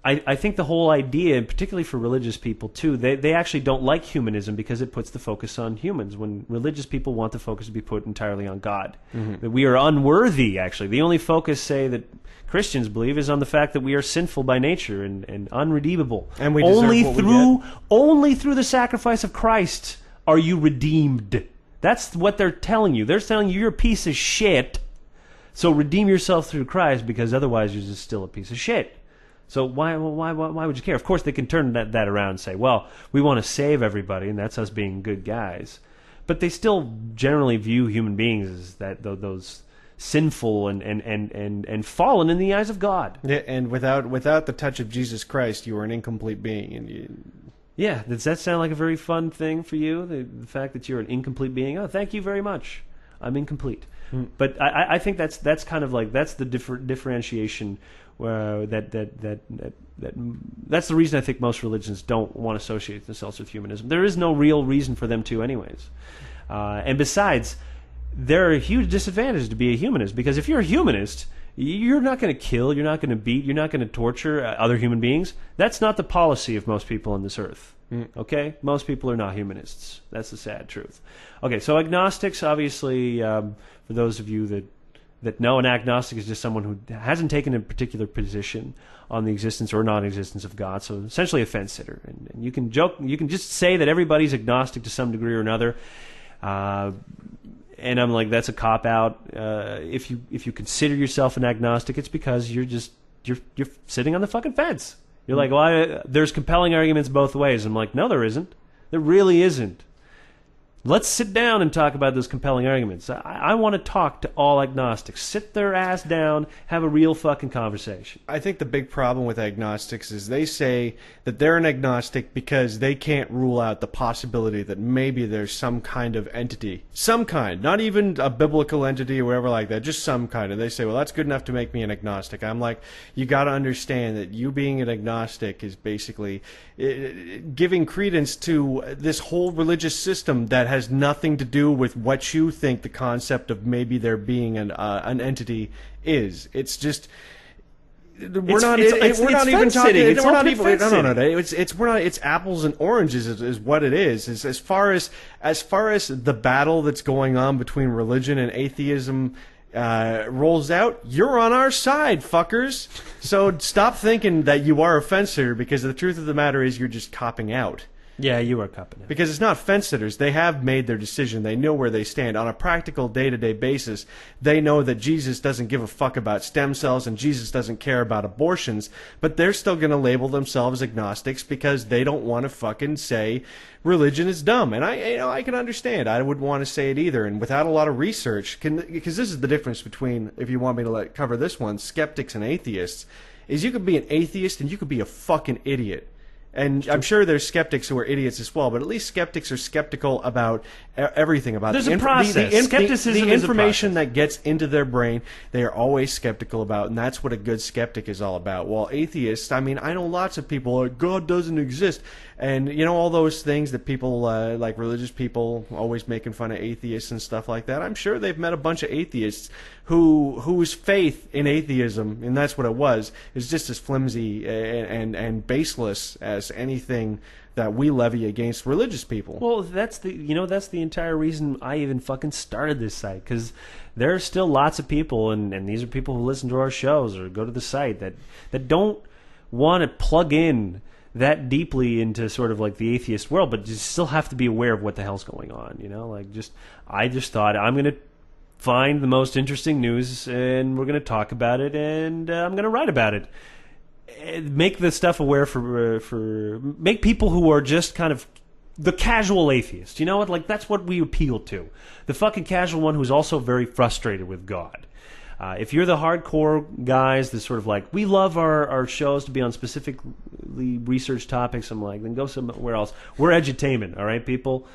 I think the whole idea, particularly for religious people too, they actually don't like humanism because it puts the focus on humans, when religious people want the focus to be put entirely on God. Mm-hmm. That we are unworthy, actually. The only focus, say, that Christians believe is on the fact that we are sinful by nature and unredeemable. And we deserve only through the sacrifice of Christ are you redeemed. That's what they're telling you. They're telling you you're a piece of shit, so redeem yourself through Christ, because otherwise you're just still a piece of shit. So why would you care? Of course, they can turn that around and say, well, we want to save everybody, and that's us being good guys. But they still generally view human beings as those sinful and fallen in the eyes of God. Yeah, and without the touch of Jesus Christ, you are an incomplete being. Yeah, does that sound like a very fun thing for you? The fact that you're an incomplete being? Oh, thank you very much. I'm incomplete. But I think that's kind of like, that's the differentiation. That's the reason I think most religions don't want to associate themselves with humanism. There is no real reason for them to, anyways. And besides, there are huge disadvantages to be a humanist, because if you're a humanist, you're not going to kill, you're not going to beat, you're not going to torture other human beings. That's not the policy of most people on this earth. Okay? Most people are not humanists. That's the sad truth. Okay, so agnostics, obviously, for those of you that know, an agnostic is just someone who hasn't taken a particular position on the existence or non-existence of God. So essentially a fence sitter. And you can just say that everybody's agnostic to some degree or another. And I'm like, that's a cop-out. If you consider yourself an agnostic, it's because you're sitting on the fucking fence. You're like, well, there's compelling arguments both ways. I'm like, no, there isn't. There really isn't. Let's sit down and talk about those compelling arguments. I want to talk to all agnostics. Sit their ass down, have a real fucking conversation. I think the big problem with agnostics is they say that they're an agnostic because they can't rule out the possibility that maybe there's some kind of entity. Some kind. Not even a biblical entity or whatever like that. Just some kind. And they say, well, that's good enough to make me an agnostic. I'm like, you got to understand that you being an agnostic is basically giving credence to this whole religious system that has nothing to do with what you think the concept of maybe there being an entity is. It's just we're not even talking. It's apples and oranges is what it is. As far as the battle that's going on between religion and atheism rolls out, you're on our side, fuckers. So stop thinking that you are a fencer, because the truth of the matter is you're just copping out. Yeah, you are copping out. Because it's not fence sitters. They have made their decision. They know where they stand. On a practical day-to-day basis, they know that Jesus doesn't give a fuck about stem cells and Jesus doesn't care about abortions, but they're still going to label themselves agnostics because they don't want to fucking say religion is dumb. And I can understand. I wouldn't want to say it either. And without a lot of research, because this is the difference between, if you want me to cover this one, skeptics and atheists, is you could be an atheist and you could be a fucking idiot. And I'm sure there's skeptics who are idiots as well, but at least skeptics are skeptical about everything. About there's a process. Skepticism the is information that gets into their brain, they are always skeptical about, and that's what a good skeptic is all about. While atheists, I mean, I know lots of people like, God doesn't exist, and you know all those things that people like religious people always making fun of atheists and stuff like that. I'm sure they've met a bunch of atheists whose faith in atheism, and that's what it was, is just as flimsy and baseless as anything that we levy against religious people. Well, that's the entire reason I even fucking started this site, because there are still lots of people, and these are people who listen to our shows or go to the site that don't want to plug in that deeply into sort of like the atheist world, but you still have to be aware of what the hell's going on. I just thought I'm going to find the most interesting news, and we're going to talk about it, and I'm going to write about it. Make the stuff aware make people who are just kind of the casual atheist. You know what? Like, that's what we appeal to. The fucking casual one who's also very frustrated with God. If you're the hardcore guys that sort of like, we love our shows to be on specifically research topics, I'm like, then go somewhere else. We're edutainment, all right, people?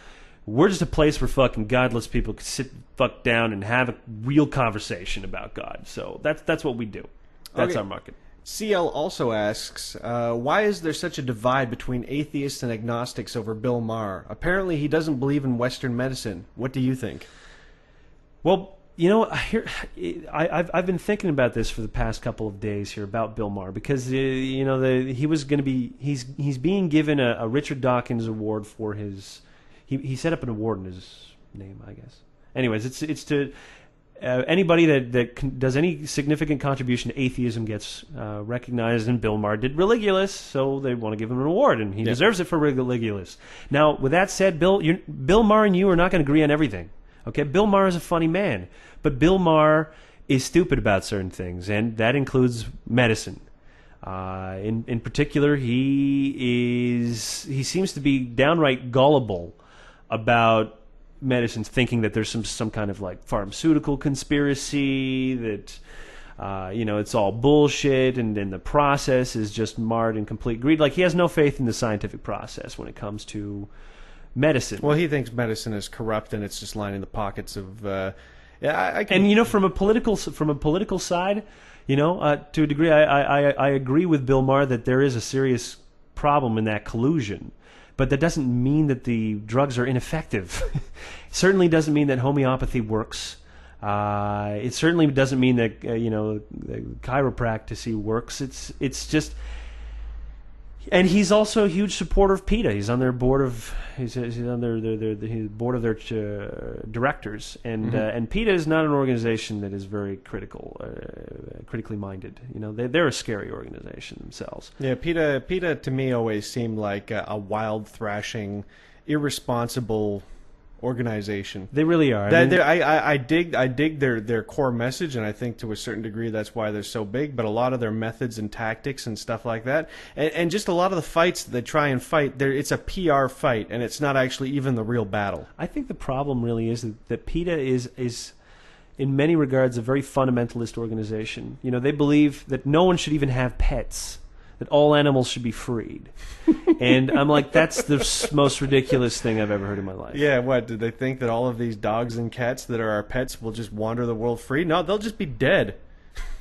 We're just a place where fucking godless people can sit fuck down and have a real conversation about God. So that's what we do. That's our market. CL also asks, why is there such a divide between atheists and agnostics over Bill Maher? Apparently he doesn't believe in Western medicine. What do you think? Well, you know, I've been thinking about this for the past couple of days here about Bill Maher, because he was going to be he's being given a Richard Dawkins Award for his he set up an award in his name, I guess. Anyways, it's to anybody that does any significant contribution to atheism gets recognized, and Bill Maher did Religulous, so they want to give him an award, and he deserves it for Religulous. Now, with that said, Bill Maher and you are not going to agree on everything. Okay, Bill Maher is a funny man, but Bill Maher is stupid about certain things, and that includes medicine. In particular, he seems to be downright gullible about medicines, thinking that there's some kind of like pharmaceutical conspiracy, that it's all bullshit, and then the process is just marred in complete greed. Like, he has no faith in the scientific process when it comes to medicine. Well, he thinks medicine is corrupt and it's just lining the pockets of. And from a political side, to a degree, I agree with Bill Maher that there is a serious problem in that collusion. But that doesn't mean that the drugs are ineffective. It certainly doesn't mean that homeopathy works. It certainly doesn't mean that chiropractic works. It's just, and he's also a huge supporter of PETA. He's on their board of their board of their directors, and PETA is not an organization that is very critically minded. They're a scary organization themselves. Yeah, PETA to me always seemed like a wild, thrashing, irresponsible organization. They really are. I dig their core message, and I think to a certain degree that's why they're so big. But a lot of their methods and tactics and stuff like that, and just a lot of the fights that they try and fight, it's a PR fight, and it's not actually even the real battle. I think the problem really is that PETA is in many regards a very fundamentalist organization. You know, they believe that no one should even have pets, that all animals should be freed. And I'm like, that's the most ridiculous thing I've ever heard in my life. Yeah, what, did they think that all of these dogs and cats that are our pets will just wander the world free? No, they'll just be dead.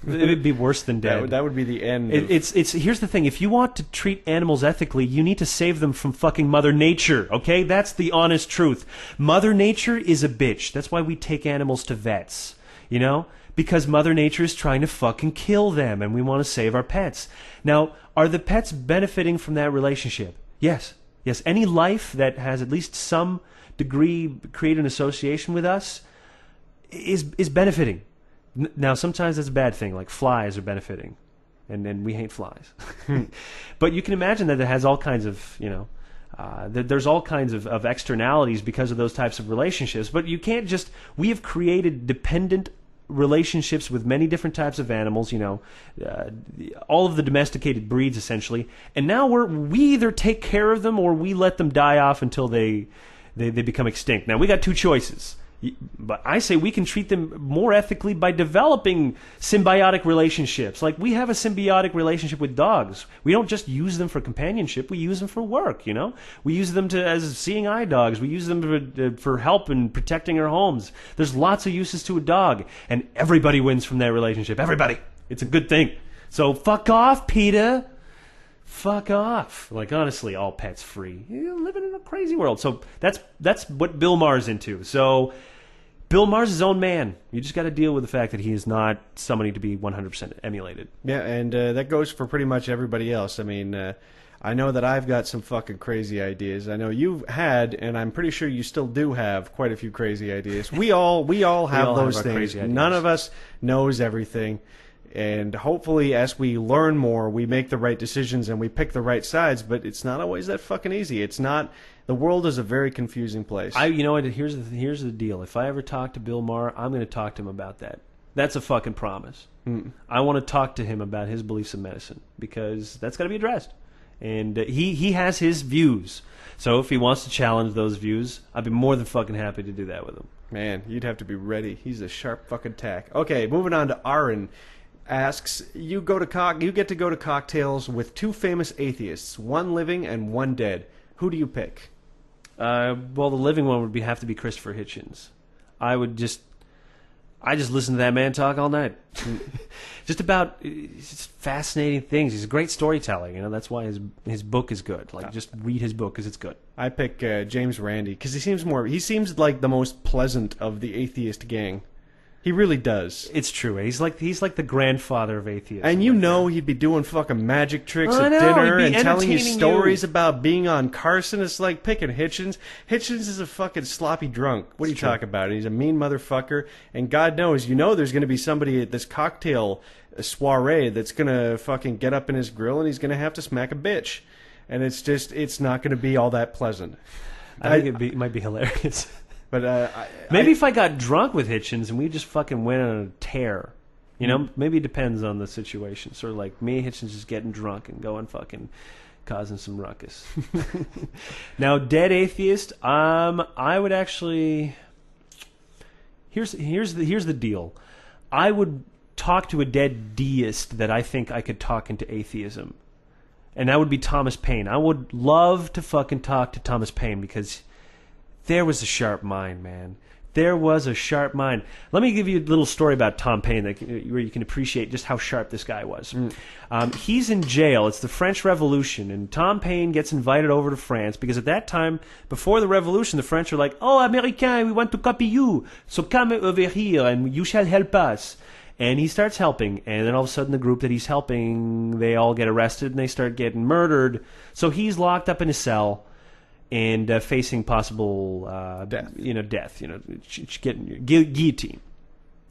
It would be worse than dead. That would be the end. It's here's the thing. If you want to treat animals ethically, you need to save them from fucking Mother Nature, okay? That's the honest truth. Mother Nature is a bitch. That's why we take animals to vets, you know? Because Mother Nature is trying to fucking kill them, and we want to save our pets. Now, are the pets benefiting from that relationship? Yes. Yes, any life that has at least some degree create an association with us is benefiting. Now, sometimes that's a bad thing, like flies are benefiting, and we hate flies. But you can imagine that it has all kinds of, you know, there's all kinds of externalities because of those types of relationships. But you can't just, we have created dependent relationships with many different types of animals, you know, all of the domesticated breeds essentially, and now we either take care of them or we let them die off until they become extinct. Now we got two choices, but I say we can treat them more ethically by developing symbiotic relationships. Like we have a symbiotic relationship with dogs. We don't just use them for companionship, we use them for work, you know? We use them as seeing eye dogs. We use them for help in protecting our homes. There's lots of uses to a dog, and everybody wins from that relationship. Everybody. It's a good thing. So fuck off, PETA. Fuck off. Like, honestly, all pets free. You're living in a crazy world. So that's what Bill Maher's into. So Bill Maher's his own man. You just got to deal with the fact that he is not somebody to be 100% emulated. Yeah, and that goes for pretty much everybody else. I mean, I know that I've got some fucking crazy ideas. I know you've had, and I'm pretty sure you still do have, quite a few crazy ideas. We all have those things. None of us knows everything. And hopefully, as we learn more, we make the right decisions and we pick the right sides. But it's not always that fucking easy. It's not. The world is a very confusing place. You know what? Here's the deal. If I ever talk to Bill Maher, I'm going to talk to him about that. That's a fucking promise. I want to talk to him about his beliefs in medicine because that's got to be addressed. And he has his views. So if he wants to challenge those views, I'd be more than fucking happy to do that with him. Man, you'd have to be ready. He's a sharp fucking tack. Okay, moving on to Aaron. Asks, you get to go to cocktails with two famous atheists, one living and one dead. Who do you pick? Well, the living one would have to be Christopher Hitchens. I just listen to that man talk all night. Just about fascinating things. He's a great storyteller. You know, that's why his book is good. Like, just read his book because it's good. I pick James Randi because he seems like the most pleasant of the atheist gang. He really does. It's true. He's like the grandfather of atheism. And you know he'd be doing fucking magic tricks at dinner and telling you stories about being on Carson. It's like picking Hitchens. Hitchens is a fucking sloppy drunk. What are you talking about? He's a mean motherfucker. And God knows, there's going to be somebody at this cocktail soiree that's going to fucking get up in his grill and he's going to have to smack a bitch. And it's not going to be all that pleasant. I think it might be hilarious. But maybe if I got drunk with Hitchens and we just fucking went on a tear, you know, maybe it depends on the situation. Sort of like me and Hitchens just getting drunk and going fucking causing some ruckus. Now, dead atheist, I would actually. Here's the deal. I would talk to a dead deist that I think I could talk into atheism, and that would be Thomas Paine. I would love to fucking talk to Thomas Paine because. There was a sharp mind, man. There was a sharp mind. Let me give you a little story about Tom Paine where you can appreciate just how sharp this guy was. He's in jail. It's the French Revolution, and Tom Paine gets invited over to France because at that time, before the Revolution, the French are like, "Oh, American, we want to copy you, so come over here and you shall help us." And he starts helping, and then all of a sudden the group that he's helping, they all get arrested and they start getting murdered. So he's locked up in a cell. And facing possible death. Getting guillotine.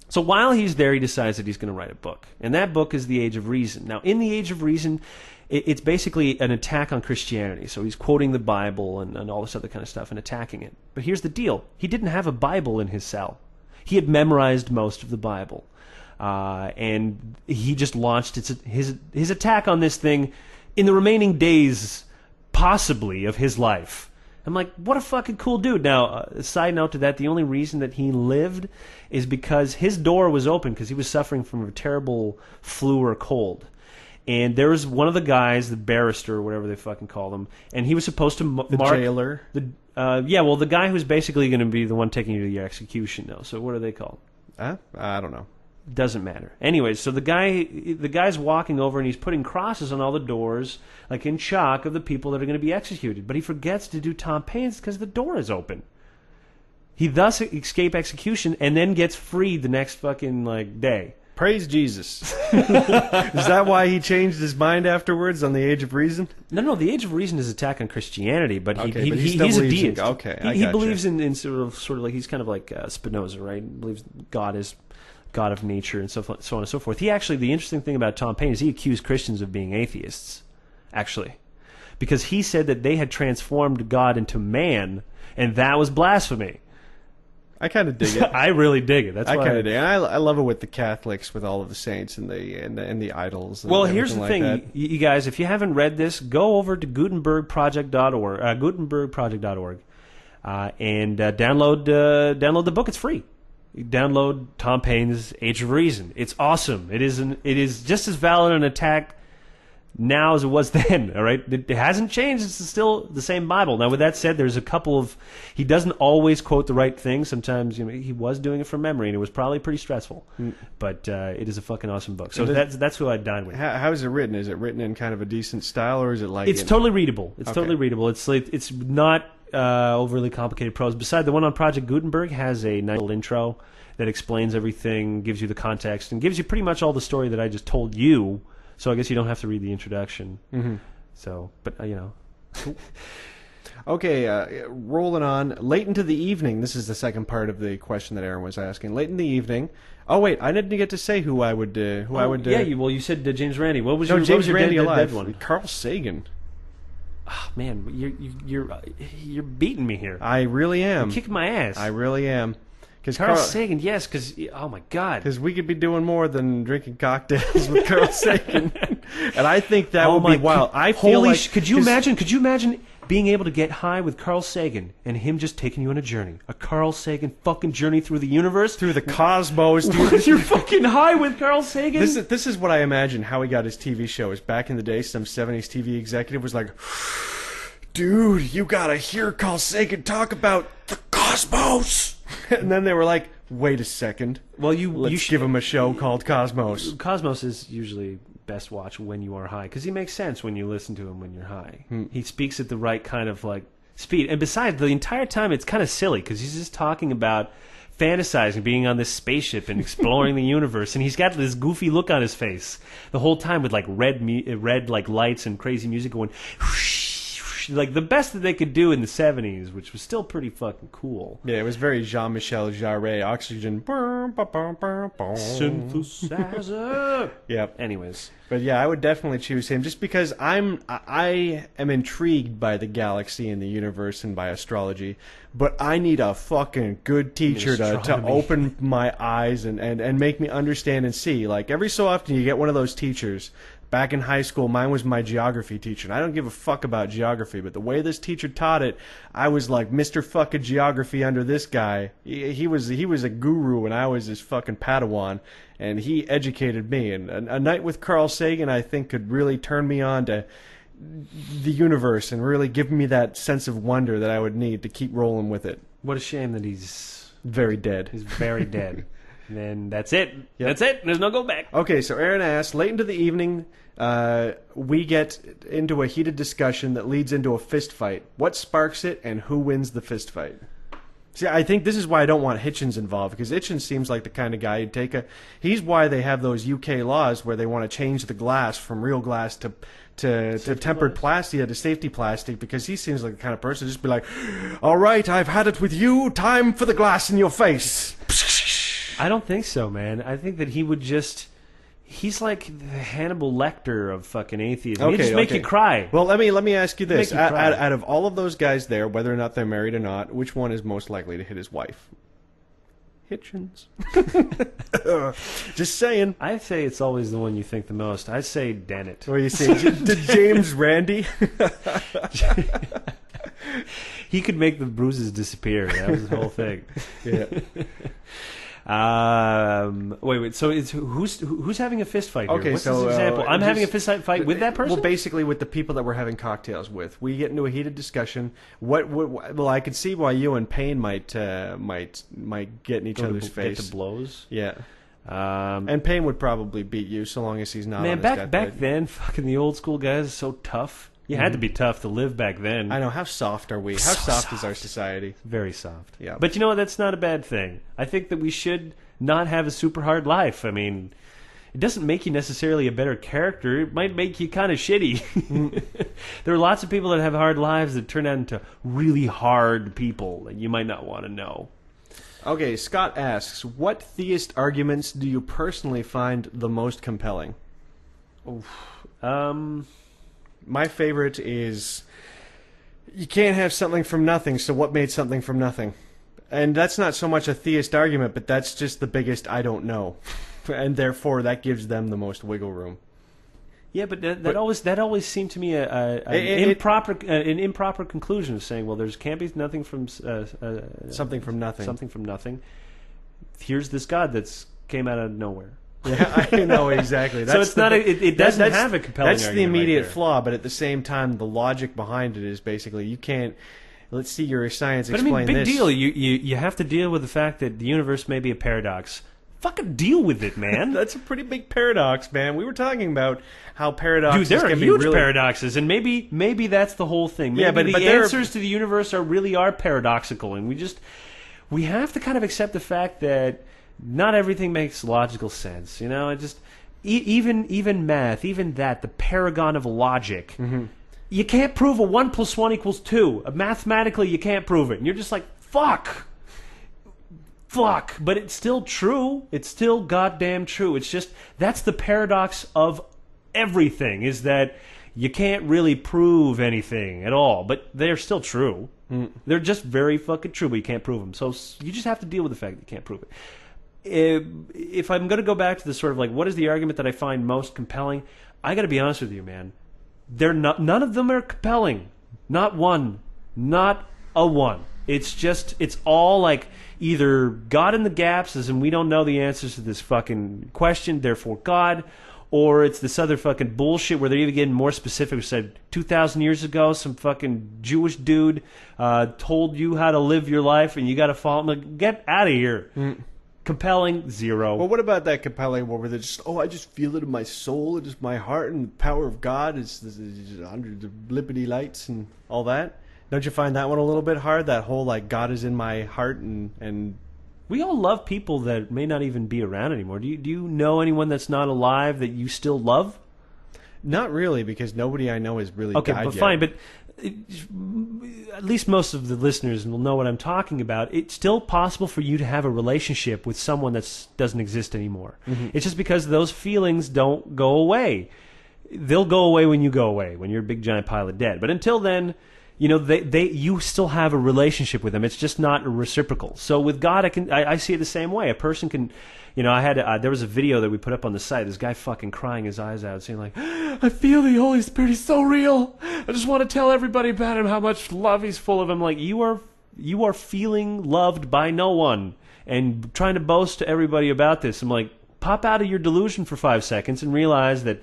So while he's there, he decides that he's going to write a book. And that book is The Age of Reason. Now, in The Age of Reason, it's basically an attack on Christianity. So he's quoting the Bible and all this other kind of stuff and attacking it. But here's the deal. He didn't have a Bible in his cell. He had memorized most of the Bible. And he just launched his attack on this thing in the remaining days, possibly, of his life. I'm like, what a fucking cool dude. Now, a side note to that, the only reason that he lived is because his door was open because he was suffering from a terrible flu or cold. And there was one of the guys, the barrister or whatever they fucking call them, and he was supposed to mark... The jailer? The guy who's basically going to be the one taking you to your execution, though. So what are they called? I don't know. Doesn't matter. Anyways, so the guy's walking over and he's putting crosses on all the doors, like in shock of the people that are going to be executed. But he forgets to do Tom Paine's because the door is open. He thus escapes execution and then gets freed the next fucking day. Praise Jesus. Is that why he changed his mind afterwards on The Age of Reason? No. The Age of Reason is attack on Christianity, but he's a deist. Okay, he believes in sort of like, he's kind of like Spinoza, right? He believes God is God of nature and so on and so forth. The interesting thing about Tom Paine is he accused Christians of being atheists, actually, because he said that they had transformed God into man, and that was blasphemy. I kind of dig it. I really dig it. That's why I kind of dig it. I love it with the Catholics, with all of the saints and the idols. And well, here's the thing, you guys. If you haven't read this, go over to Gutenbergproject.org, Gutenbergproject.org, and download the book. It's free. You download Tom Paine's Age of Reason. It's awesome. It is just as valid an attack now as it was then. All right, it hasn't changed. It's still the same Bible. Now, with that said, there's a couple of, he doesn't always quote the right thing. Sometimes he was doing it from memory, and it was probably pretty stressful. But it is a fucking awesome book. So that's who I'd dine with. How is it written? Is it written in kind of a decent style, or is it like? It's totally readable. It's totally readable. It's not overly complicated prose. Besides, the one on Project Gutenberg has a nice little intro that explains everything, gives you the context, and gives you pretty much all the story that I just told you. So I guess you don't have to read the introduction. Mm-hmm. So, but Okay, rolling on. Late into the evening. This is the second part of the question that Aaron was asking. Late in the evening. Oh wait, I didn't get to say who I would. Yeah, you said James Randi. What was James what was your Randi alive? dead one? Carl Sagan. Oh, man, you're beating me here. I really am. You're kicking my ass. I really am. Carl Sagan, yes, because, oh my God. Because we could be doing more than drinking cocktails with Carl Sagan. And I think that would be wild. I feel like... Could you imagine being able to get high with Carl Sagan and him just taking you on a journey? A Carl Sagan fucking journey through the universe? Through the cosmos. You're fucking high with Carl Sagan? This is what I imagine how he got his TV show. Is back in the day, some 70s TV executive was like, dude, you gotta hear Carl Sagan talk about the cosmos. And then they were like, wait a second. Well, Let's give him a show called Cosmos. Cosmos is usually best watched when you are high, because he makes sense when you listen to him when you're high. He speaks at the right kind of speed. And besides, the entire time it's kind of silly, because he's just talking about fantasizing being on this spaceship and exploring the universe, and he's got this goofy look on his face the whole time with red lights and crazy music going like the best that they could do in the 70s, which was still pretty fucking cool. Yeah, it was very Jean-Michel Jarre, Oxygen. Synthesizer. Yep. Anyways. But yeah, I would definitely choose him just because I am intrigued by the galaxy and the universe and by astrology, but I need a fucking good teacher to open my eyes and make me understand and see. Like every so often you get one of those teachers. Back in high school, mine was my geography teacher. And I don't give a fuck about geography, but the way this teacher taught it, I was like Mr. fucking Geography under this guy. He was a guru, and I was his fucking Padawan, and he educated me. And a night with Carl Sagan, I think, could really turn me on to the universe and really give me that sense of wonder that I would need to keep rolling with it. What a shame that he's very dead. He's very dead. And then that's it. Yep. That's it. There's no go back. Okay, so Aaron asks, late into the evening, we get into a heated discussion that leads into a fist fight. What sparks it, and who wins the fist fight? See, I think this is why I don't want Hitchens involved, because Hitchens seems like the kind of guy who'd take a... He's why they have those UK laws where they want to change the glass from real glass to tempered plastic, to safety plastic, because he seems like the kind of person to just be like, all right, I've had it with you, time for the glass in your face. I don't think so, man. I think that he would just... He's like the Hannibal Lecter of fucking atheism. He'd just make you cry. Well, let me ask you this: Make you cry. out of all of those guys there, whether or not they're married or not, which one is most likely to hit his wife? Hitchens. Just saying. I say it's always the one you think the most. I say Dennett. What do you say? Did James Randi? He could make the bruises disappear. That was the whole thing. Yeah. Wait. So it's who's having a fist fight here? Okay, What's so, this example? I'm having a fist fight with that person. Well, basically, with the people that we're having cocktails with, we get into a heated discussion. Well, I could see why you and Paine might get in each other's face. Get the blows. Yeah. And Paine would probably beat you so long as he's not. Man, on his back then, fucking the old school guys are so tough. You had to be tough to live back then. I know. How soft are we? How soft is our society? Very soft. Yeah. But you know what? That's not a bad thing. I think that we should not have a super hard life. I mean, it doesn't make you necessarily a better character. It might make you kind of shitty. There are lots of people that have hard lives that turn out into really hard people that you might not want to know. Okay, Scott asks, what theist arguments do you personally find the most compelling? My favorite is, you can't have something from nothing, so what made something from nothing? And that's not so much a theist argument, but that's just the biggest I don't know. And therefore, that gives them the most wiggle room. Yeah, but that always seemed to me an improper conclusion of saying, well, there can't be nothing from... something from nothing. Something from nothing. Here's this God that's came out of nowhere. Yeah, I know exactly. So it's not. It doesn't have a compelling. That's the immediate flaw, but at the same time, the logic behind it is basically you can't. Let's see your science explain this. But I mean, big deal. You have to deal with the fact that the universe may be a paradox. Fucking deal with it, man. That's a pretty big paradox, man. We were talking about how paradoxes Dude, there are can huge be really... paradoxes, and maybe that's the whole thing. Maybe but the answers to the universe really are paradoxical, and we have to kind of accept the fact that not everything makes logical sense. You know, even math, even that, the paragon of logic. Mm-hmm. You can't prove a 1 + 1 = 2. Mathematically, you can't prove it, and you're just like, fuck. But it's still true. It's still goddamn true. It's just that's the paradox of everything, is that you can't really prove anything at all, but they're still true. They're just very fucking true, but you can't prove them. So you just have to deal with the fact that you can't prove it. If I'm going to go back to the sort of like, what is the argument that I find most compelling? I got to be honest with you, man. None of them are compelling. Not one. Not a one. It's all like either God in the gaps, as in we don't know the answers to this fucking question, therefore God, or it's this other fucking bullshit where they're even getting more specific. Said 2,000 years ago, some fucking Jewish dude told you how to live your life, and you got to follow him. Like, get out of here. Compelling, zero. Well, what about that compelling one where they're just, I just feel it in my soul, it is my heart, and the power of God is under the lippity lights and all that? Don't you find that one a little bit hard? That whole, like, God is in my heart and... We all love people that may not even be around anymore. Do you know anyone that's not alive that you still love? Not really, because nobody I know is really died yet. Okay, fine, but at least most of the listeners will know what I'm talking about. It's still possible for you to have a relationship with someone that doesn't exist anymore. Mm-hmm. It's just because those feelings don't go away. They'll go away when you go away, when you're a big giant pile of dead. But until then, you know, you still have a relationship with them. It's just not reciprocal. So with God, I see it the same way. A person can, you know, there was a video that we put up on the site. This guy fucking crying his eyes out, saying like, I feel the Holy Spirit. He's so real. I just want to tell everybody about him, how much love he's full of. I'm like, you are feeling loved by no one and trying to boast to everybody about this. I'm like, pop out of your delusion for 5 seconds and realize that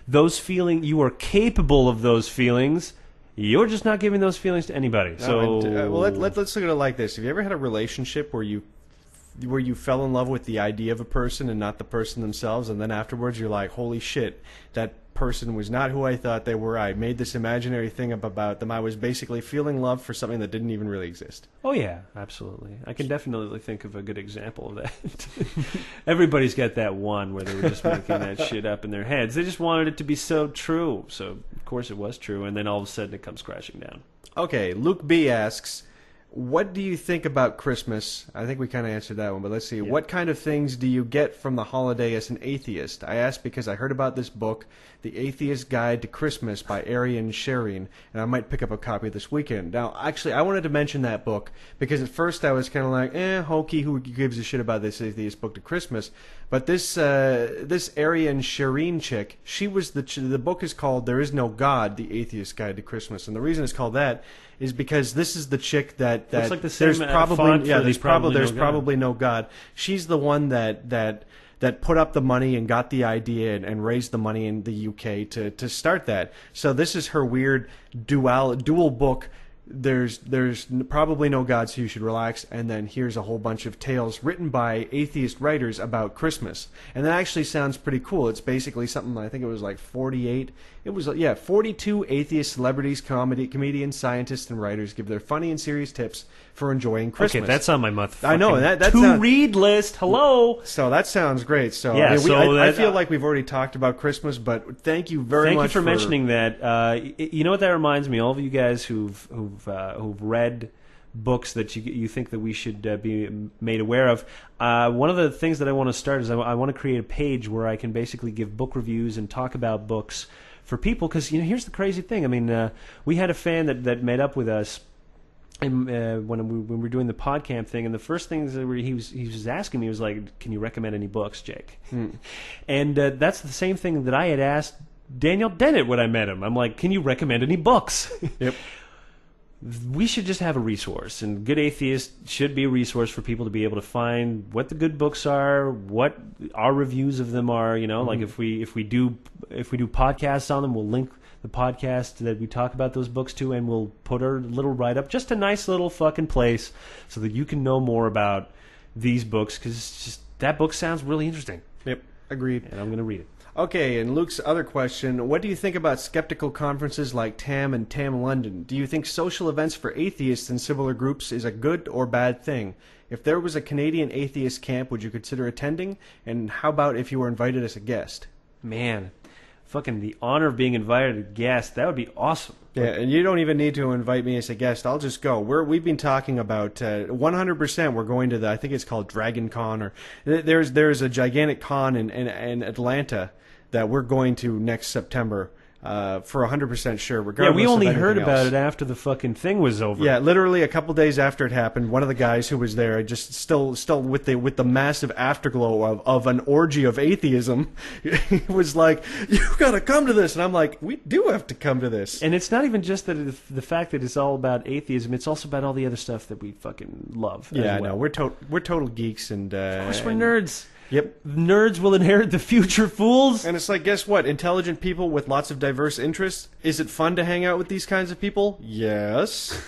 those feelings, you are capable of those feelings. You're just not giving those feelings to anybody. So, well, let's look at it like this. Have you ever had a relationship where you fell in love with the idea of a person and not the person themselves, and then afterwards you're like, holy shit, that person was not who I thought they were. I made this imaginary thing up about them. I was basically feeling love for something that didn't even really exist. Oh yeah, absolutely. I can definitely think of a good example of that. Everybody's got that one where they were just making that shit up in their heads. They just wanted it to be so true. So of course it was true, and then all of a sudden it comes crashing down. Okay, Luke B asks, What do you think about Christmas? I think we kind of answered that one, but let's see. What kind of things do you get from the holiday as an atheist? I asked because I heard about this book, The Atheist Guide to Christmas by Arian Sharin, and I might pick up a copy this weekend. Now, actually, I wanted to mention that book because at first I was kind of like, hokey, who gives a shit about this atheist book to Christmas? But this Arian Sharin chick, she was the book is called There Is No God, The Atheist Guide to Christmas, and the reason it's called that is because this is the chick that looks like the same there's probably font for there's probably probably no God. She's the one that put up the money and got the idea and raised the money in the UK to start that. So this is her weird dual book. There's probably no God, so you should relax. And then here's a whole bunch of tales written by atheist writers about Christmas, and that actually sounds pretty cool. It's basically something, I think it was like 42 atheist celebrities, comedians, scientists, and writers give their funny and serious tips for enjoying Christmas. Okay, that's on my motherfucking I know that to-read list. Hello. So that sounds great. So yeah, I feel like we've already talked about Christmas, but thank you very much for mentioning that. You know what that reminds me? All of you guys who've read books that you think that we should be made aware of. One of the things that I want to start is I want to create a page where I can basically give book reviews and talk about books for people. Because here's the crazy thing. I mean, we had a fan that met up with us. And, when we were doing the PodCamp thing, and the first things that he was asking me was like, "Can you recommend any books, Jake?" And that's the same thing that I had asked Daniel Dennett when I met him. I'm like, "Can you recommend any books?" Yep. We should just have a resource, and Good Atheist should be a resource for people to be able to find what the good books are, what our reviews of them are. Like if we do podcasts on them, we'll link the podcast that we talk about those books to, and we'll put our little write-up, just a nice little fucking place so that you can know more about these books, because that book sounds really interesting. Yep, agreed. And I'm going to read it. Okay, and Luke's other question, what do you think about skeptical conferences like TAM and TAM London? Do you think social events for atheists and similar groups is a good or bad thing? If there was a Canadian atheist camp, would you consider attending? And how about if you were invited as a guest? Man, fucking the honor of being invited as a guest, that would be awesome. Yeah, and you don't even need to invite me as a guest. I'll just go. We've been talking about 100%. We're going to I think it's called Dragon Con, or there's a gigantic con in Atlanta that we're going to next September. For 100% sure, regardless. Yeah, we only of heard anything about else. it after the fucking thing was over. Yeah, literally a couple days after it happened, one of the guys who was there, just still with the massive afterglow of an orgy of atheism, he was like, "You got to come to this," and I'm like, "We do have to come to this." And it's not even just the fact that it's all about atheism; it's also about all the other stuff that we fucking love. Yeah, as well. no, we're total geeks, and of course we're nerds. Yep. Nerds will inherit the future, fools. And it's like, guess what? Intelligent people with lots of diverse interests. Is it fun to hang out with these kinds of people? Yes.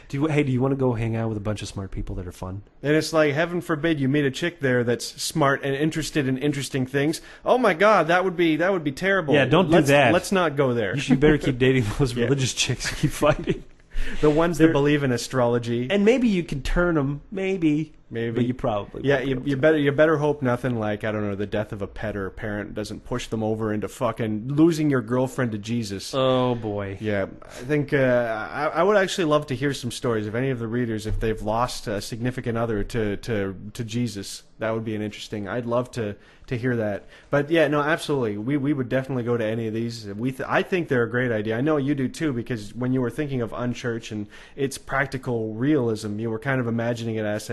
Do you want to go hang out with a bunch of smart people that are fun? And it's like, heaven forbid you meet a chick there that's smart and interested in interesting things. Oh my God, that would be terrible. Yeah, don't do that. Let's not go there. You better keep dating those religious chicks and keep fighting. The ones that believe in astrology. And maybe you can turn them, maybe. But you probably yeah. won't You better hope nothing like, I don't know, the death of a pet or a parent doesn't push them over into fucking losing your girlfriend to Jesus. Oh boy. Yeah, I think I would actually love to hear some stories of any of the readers if they've lost a significant other to Jesus. That would be an interesting. I'd love to hear that. But yeah, no, absolutely. We would definitely go to any of these. I think they're a great idea. I know you do too, because when you were thinking of Unchurch and its practical realism, you were kind of imagining it as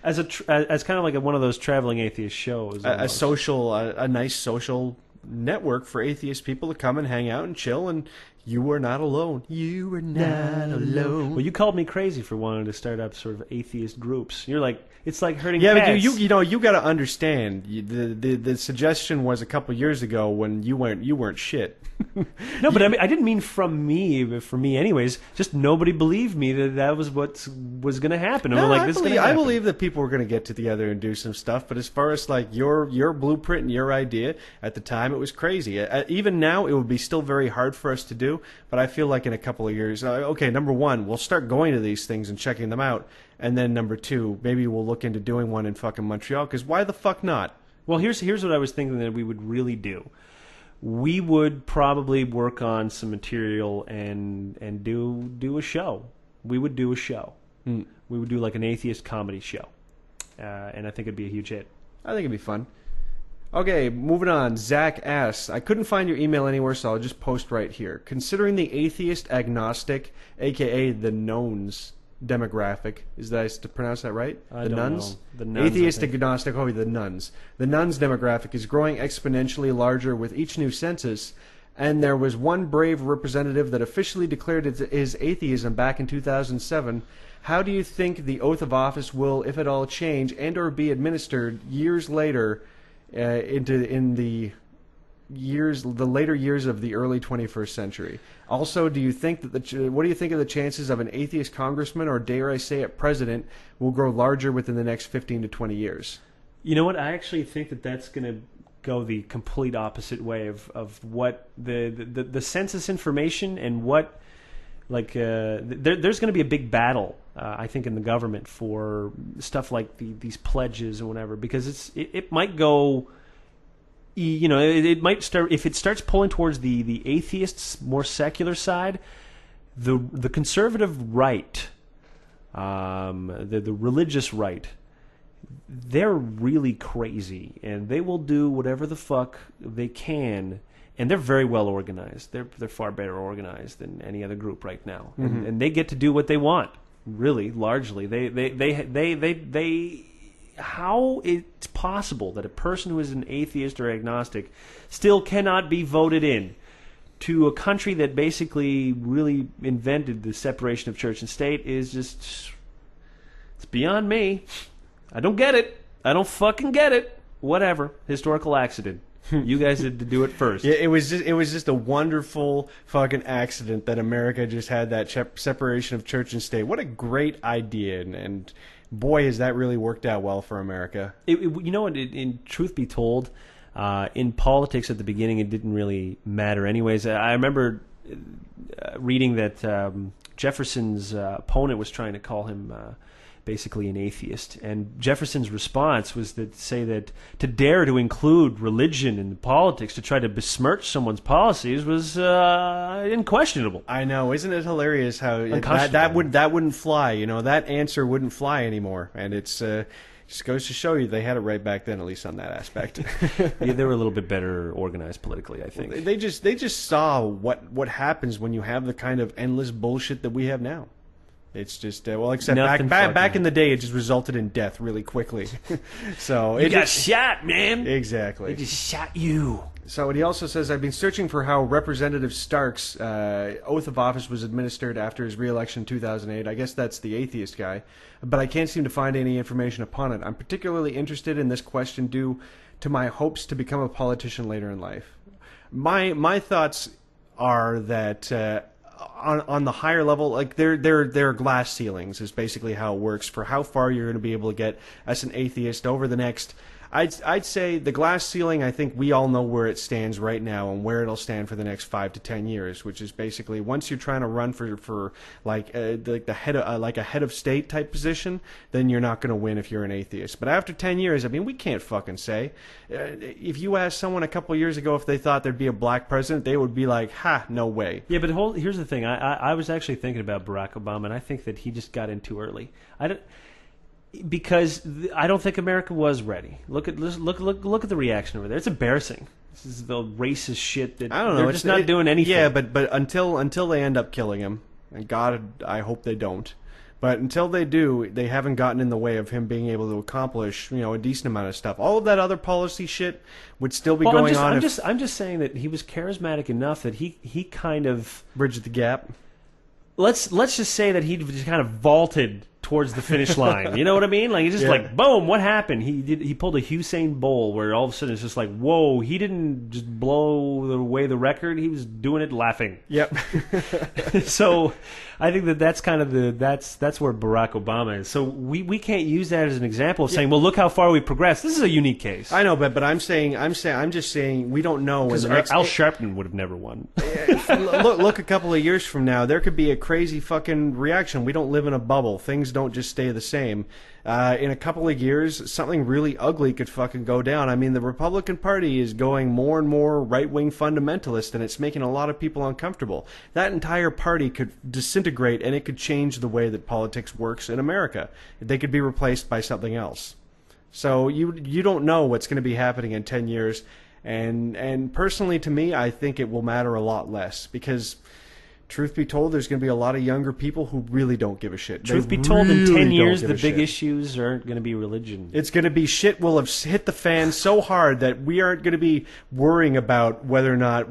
as kind of like one of those traveling atheist shows. A nice social network for atheist people to come and hang out and chill, and you are not alone. You are not alone. Well, you called me crazy for wanting to start up sort of atheist groups. You're like, it's like herding yeah, cats. but you got to understand. The suggestion was a couple years ago when you weren't shit. No, but I mean, I didn't mean from me, but for me anyways. Just nobody believed me that was what was going to happen. No, like, I believe that people were going to get together and do some stuff. But as far as like your blueprint and your idea at the time, it was crazy. Even now, it would be still very hard for us to do. But I feel like in a couple of years, okay, number one, we'll start going to these things and checking them out. And then number two, maybe we'll look into doing one in fucking Montreal, because why the fuck not? Well, here's what I was thinking that we would really do. We would probably work on some material and do a show. We would do a show. We would do like an atheist comedy show, and I think it'd be a huge hit. I think it'd be fun. Okay, moving on. Zach asks, I couldn't find your email anywhere, so I'll just post right here. Considering the atheist agnostic, a.k.a. the knowns demographic, is that to pronounce that right? I don't nuns? know. The nuns, Atheist agnostic, the nuns. The nuns demographic is growing exponentially larger with each new census, and there was one brave representative that officially declared his atheism back in 2007. How do you think the oath of office will, if at all, change and or be administered years later in the later years of the early 21st century? Also, do you think that what do you think of the chances of an atheist congressman, or dare I say it, president, will grow larger within the next 15 to 20 years? You know what? I actually think that that's going to go the complete opposite way of what the census information and what, like, there's going to be a big battle, I think, in the government for stuff like these pledges and whatever, because it might go, you know, it might start, if it starts pulling towards the atheists' more secular side, the conservative right, the religious right, they're really crazy, and they will do whatever the fuck they can. And they're very well organized. They're far better organized than any other group right now, and they get to do what they want. Really, largely, they. How it's possible that a person who is an atheist or agnostic still cannot be voted in to a country that basically really invented the separation of church and state is just, it's beyond me. I don't get it. I don't fucking get it. Whatever. Historical accident. You guys had to do it first. Yeah, it was just a wonderful fucking accident that America just had that separation of church and state. What a great idea, and boy, has that really worked out well for America. You know what? In truth be told, in politics at the beginning, it didn't really matter anyways. I remember reading that Jefferson's opponent was trying to call him basically an atheist, and Jefferson's response was to say that to dare to include religion in politics, to try to besmirch someone's policies, was unquestionable. I know, isn't it hilarious how that wouldn't fly? You know, that answer wouldn't fly anymore, and it's just goes to show you they had it right back then, at least on that aspect. Yeah, they were a little bit better organized politically, I think. They just saw what happens when you have the kind of endless bullshit that we have now. It's just except back in the day, it just resulted in death really quickly. So you got shot, man. Exactly. They just shot you. So he also says, I've been searching for how Representative Stark's oath of office was administered after his re-election in 2008. I guess that's the atheist guy. But I can't seem to find any information upon it. I'm particularly interested in this question due to my hopes to become a politician later in life. My thoughts are that on the higher level, like there are glass ceilings is basically how it works for how far you're going to be able to get as an atheist over the next. I'd say the glass ceiling, I think we all know where it stands right now and where it'll stand for the next 5 to 10 years, which is basically once you're trying to run for like the head of like a head of state type position, then you're not going to win if you're an atheist. But after 10 years, I mean, we can't fucking say. If you asked someone a couple years ago if they thought there'd be a black president, they would be like, "Ha, no way." Yeah, but here's the thing. I was actually thinking about Barack Obama, and I think that he just got in too early. Because I don't think America was ready. Look at the reaction over there. It's embarrassing. This is the racist shit that I don't know. They're just not doing anything. Yeah, but until they end up killing him, and God, I hope they don't. But until they do, they haven't gotten in the way of him being able to accomplish, a decent amount of stuff. All of that other policy shit would still be going on. I'm just saying that he was charismatic enough that he kind of bridged the gap. Let's just say that he just kind of vaulted towards the finish line. You know what I mean? Like, he just like, boom, what happened? He pulled a Hussein Bolt where all of a sudden it's just like, whoa, he didn't just blow away the record. He was doing it laughing. Yep. So I think that's kind of that's where Barack Obama is. So we can't use that as an example of saying, well, look how far we progressed. This is a unique case. I know, but I'm just saying we don't know. Because Al Sharpton would have never won. Look, a couple of years from now, there could be a crazy fucking reaction. We don't live in a bubble. Things don't just stay the same. In a couple of years, something really ugly could fucking go down. I mean, the Republican Party is going more and more right-wing fundamentalist, and it's making a lot of people uncomfortable. That entire party could disintegrate, and it could change the way that politics works in America. They could be replaced by something else. So you don't know what's going to be happening in 10 years. And personally, to me, I think it will matter a lot less because, truth be told, there's going to be a lot of younger people who really don't give a shit. Truth be told, in 10 years, the big issues aren't going to be religion. It's going to be shit will have hit the fan so hard that we aren't going to be worrying about whether or not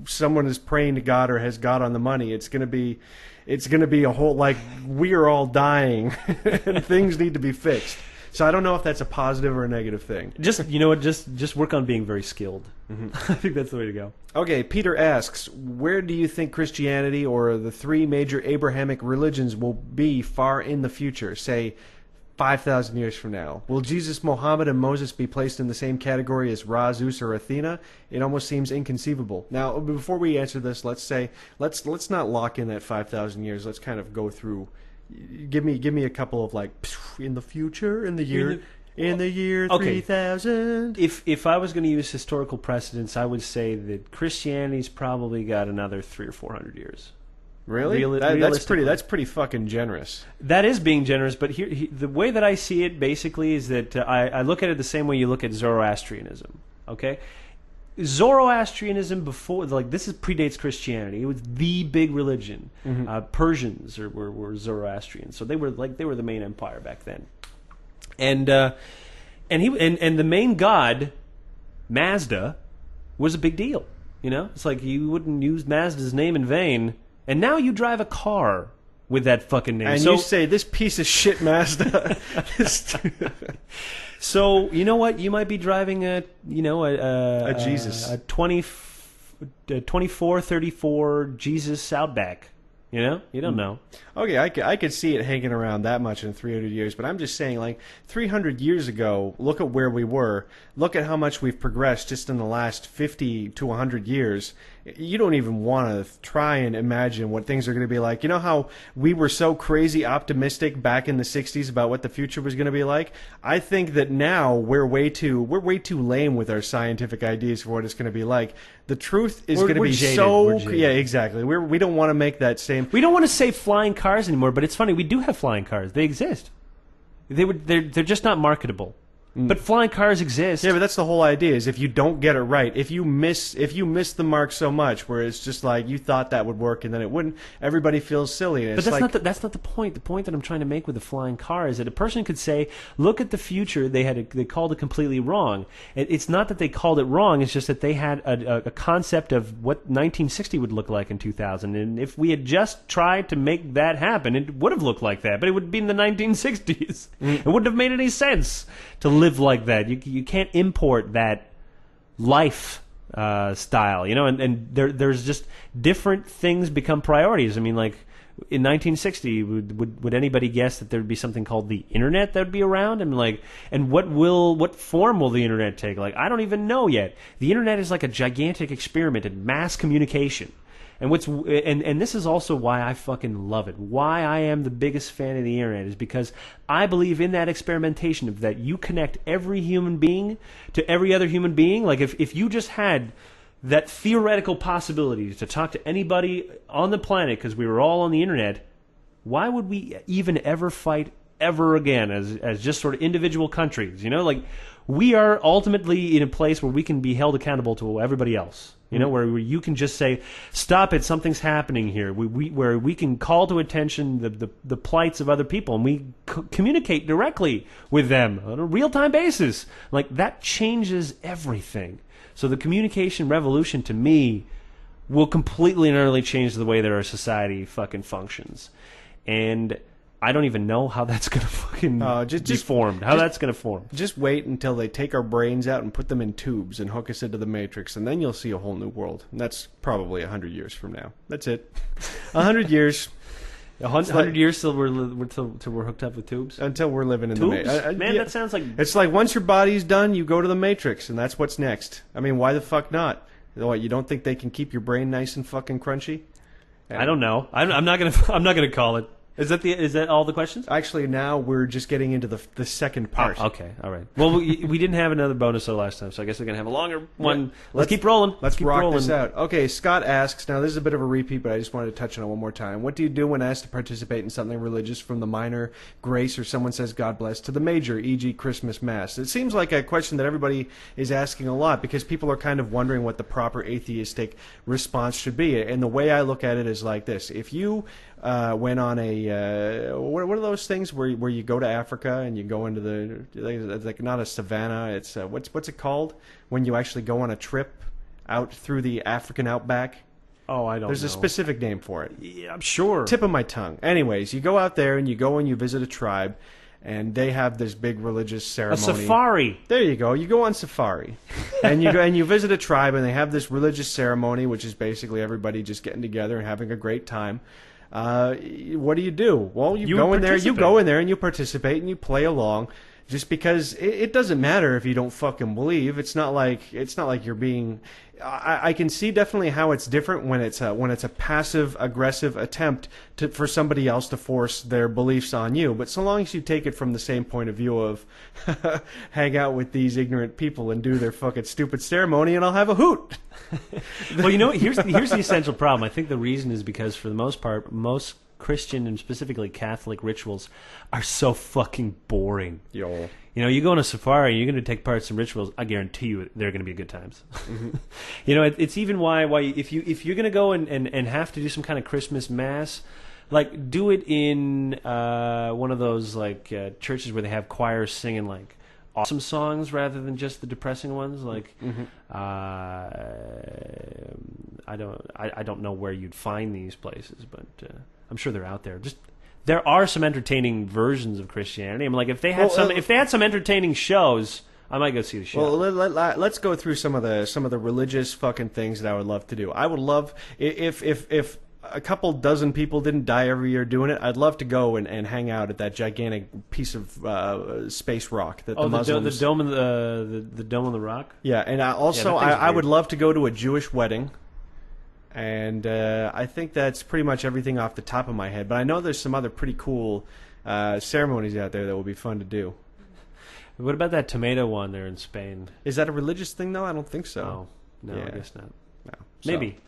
someone is praying to God or has God on the money. It's going to be a whole, like, we are all dying and things need to be fixed. So I don't know if that's a positive or a negative thing. Just work on being very skilled. Mm-hmm. I think that's the way to go. Okay, Peter asks, where do you think Christianity or the three major Abrahamic religions will be far in the future, say 5,000 years from now? Will Jesus, Mohammed, and Moses be placed in the same category as Ra, Zeus, or Athena? It almost seems inconceivable. Now, before we answer this, let's not lock in that 5,000 years. Let's kind of go through. Give me a couple of, like, in the future, in the year 3000. If I was going to use historical precedents, I would say that Christianity's probably got another 300 or 400 years. Really? That's pretty fucking generous. That is being generous, but the way that I see it basically is that I look at it the same way you look at Zoroastrianism. Okay. Zoroastrianism this predates Christianity. It was the big religion. Mm-hmm. Persians were Zoroastrians, so they were the main empire back then. And the main god, Mazda, was a big deal. You know, it's like you wouldn't use Mazda's name in vain, and now you drive a car with that fucking name. And you say, this piece of shit Mazda. So, you know what? You might be driving a Jesus. A 2434 Jesus Outback. You know? You don't know. Okay, I could see it hanging around that much in 300 years, but I'm just saying, like, 300 years ago, look at where we were. Look at how much we've progressed just in the last 50 to 100 years. You don't even want to try and imagine what things are going to be like. You know how we were so crazy optimistic back in the 60s about what the future was going to be like? I think that now we're way too lame with our scientific ideas for what it's going to be like. The truth is going to be jaded. so... Yeah, exactly. We don't want to make that same... We don't want to say flying cars anymore, but it's funny. We do have flying cars. They exist. They're just not marketable. But flying cars exist. Yeah, but that's the whole idea, is if you don't get it right, if you miss the mark so much where it's just like you thought that would work and then it wouldn't, everybody feels silly. And but that's not the point. The point that I'm trying to make with the flying car is that a person could say, look at the future, they called it completely wrong. It's not that they called it wrong, it's just that they had a concept of what 1960 would look like in 2000. And if we had just tried to make that happen, it would have looked like that, but it would be in the 1960s. It wouldn't have made any sense to live like that. You can't import that life style, you know, and there's just different things become priorities. I mean, like in 1960, would anybody guess that there would be something called the internet that would be around? I mean, like, and what form will the internet take? Like, I don't even know yet. The internet is like a gigantic experiment in mass communication. And this is also why I fucking love it. Why I am the biggest fan of the internet is because I believe in that experimentation of that you connect every human being to every other human being. Like if you just had that theoretical possibility to talk to anybody on the planet because we were all on the internet, why would we even ever fight ever again as just sort of individual countries? You know, like we are ultimately in a place where we can be held accountable to everybody else. You know, where you can just say, "Stop it! Something's happening here." Where we can call to attention the plights of other people, and we communicate directly with them on a real-time basis. Like that changes everything. So the communication revolution, to me, will completely and utterly change the way that our society fucking functions. And I don't even know how that's going to fucking be formed. That's going to form. Just wait until they take our brains out and put them in tubes and hook us into the Matrix, and then you'll see a whole new world. And that's probably 100 years from now. That's it. 100 years. 100 years till we're hooked up with tubes? Until we're living in the Matrix. Man, that sounds like... It's like once your body's done, you go to the Matrix, and that's what's next. I mean, why the fuck not? What, you don't think they can keep your brain nice and fucking crunchy? I don't know. I'm not gonna call it. Is that all the questions? Actually, now we're just getting into the second part. Oh, okay, all right. Well, we didn't have another bonus last time, so I guess we're gonna have a longer one. Yeah. Let's keep rolling. Let's keep rock rolling. this out. Okay, Scott asks. Now, this is a bit of a repeat, but I just wanted to touch on it one more time. What do you do when asked to participate in something religious, from the minor grace or someone says God bless to the major, e.g., Christmas Mass? It seems like a question that everybody is asking a lot because people are kind of wondering what the proper atheistic response should be. And the way I look at it is like this: if you went on a what are those things where you go to Africa and you go into the like not a savannah, it's what's it called when you actually go on a trip out through the African outback? Oh, I don't know. There's a specific name for it. Yeah, I'm sure. Tip of my tongue. Anyways, you go out there and you visit a tribe, and they have this big religious ceremony. A safari. There you go. You go on safari, and you go and you visit a tribe, and they have this religious ceremony, which is basically everybody just getting together and having a great time. What do you do? Well, you go in there and you participate and you play along. Just because it doesn't matter if you don't fucking believe. It's not like you're being. I can see definitely how it's different when it's a passive aggressive attempt for somebody else to force their beliefs on you. But so long as you take it from the same point of view of hang out with these ignorant people and do their fucking stupid ceremony, and I'll have a hoot. Well, you know, here's the essential problem. I think the reason is because for the most part, most Christian and specifically Catholic rituals are so fucking boring. Yo. You know, you go on a safari, you're going to take part in some rituals. I guarantee you, they're going to be good times. Mm-hmm. You know, it's even why if you're going to go and have to do some kind of Christmas Mass, like do it in one of those like churches where they have choirs singing like awesome songs rather than just the depressing ones. Like, I don't know where you'd find these places, but I'm sure they're out there. There are some entertaining versions of Christianity. I mean, like if they had some entertaining shows, I might go see the show. Well, let's go through some of the religious fucking things that I would love to do. I would love if a couple dozen people didn't die every year doing it, I'd love to go and hang out at that gigantic piece of space rock that the Muslims... the dome in the dome on the rock. Yeah, and I would love to go to a Jewish wedding. And I think that's pretty much everything off the top of my head. But I know there's some other pretty cool ceremonies out there that will be fun to do. What about that tomato one there in Spain? Is that a religious thing, though? I don't think so. Oh, no, Yeah. I guess not. No. Maybe.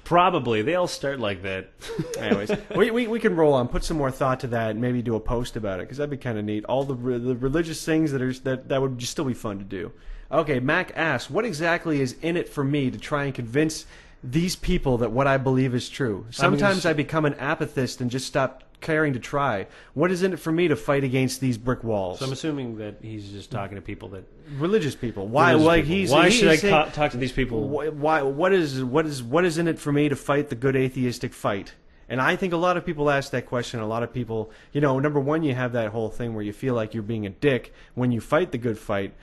Probably. They all start like that. Anyways, we can roll on. Put some more thought to that and maybe do a post about it because that'd be kind of neat. All the religious things that would just still be fun to do. Okay, Mac asks, what exactly is in it for me to try and convince these people that what I believe is true? Sometimes I become an apathist and just stop caring to try. What is in it for me to fight against these brick walls? So I'm assuming that he's just talking to people that religious people. Why? Religious people. Why should I talk to these people? Why? What is in it for me to fight the good atheistic fight? And I think a lot of people ask that question. A lot of people, number one, you have that whole thing where you feel like you're being a dick when you fight the good fight.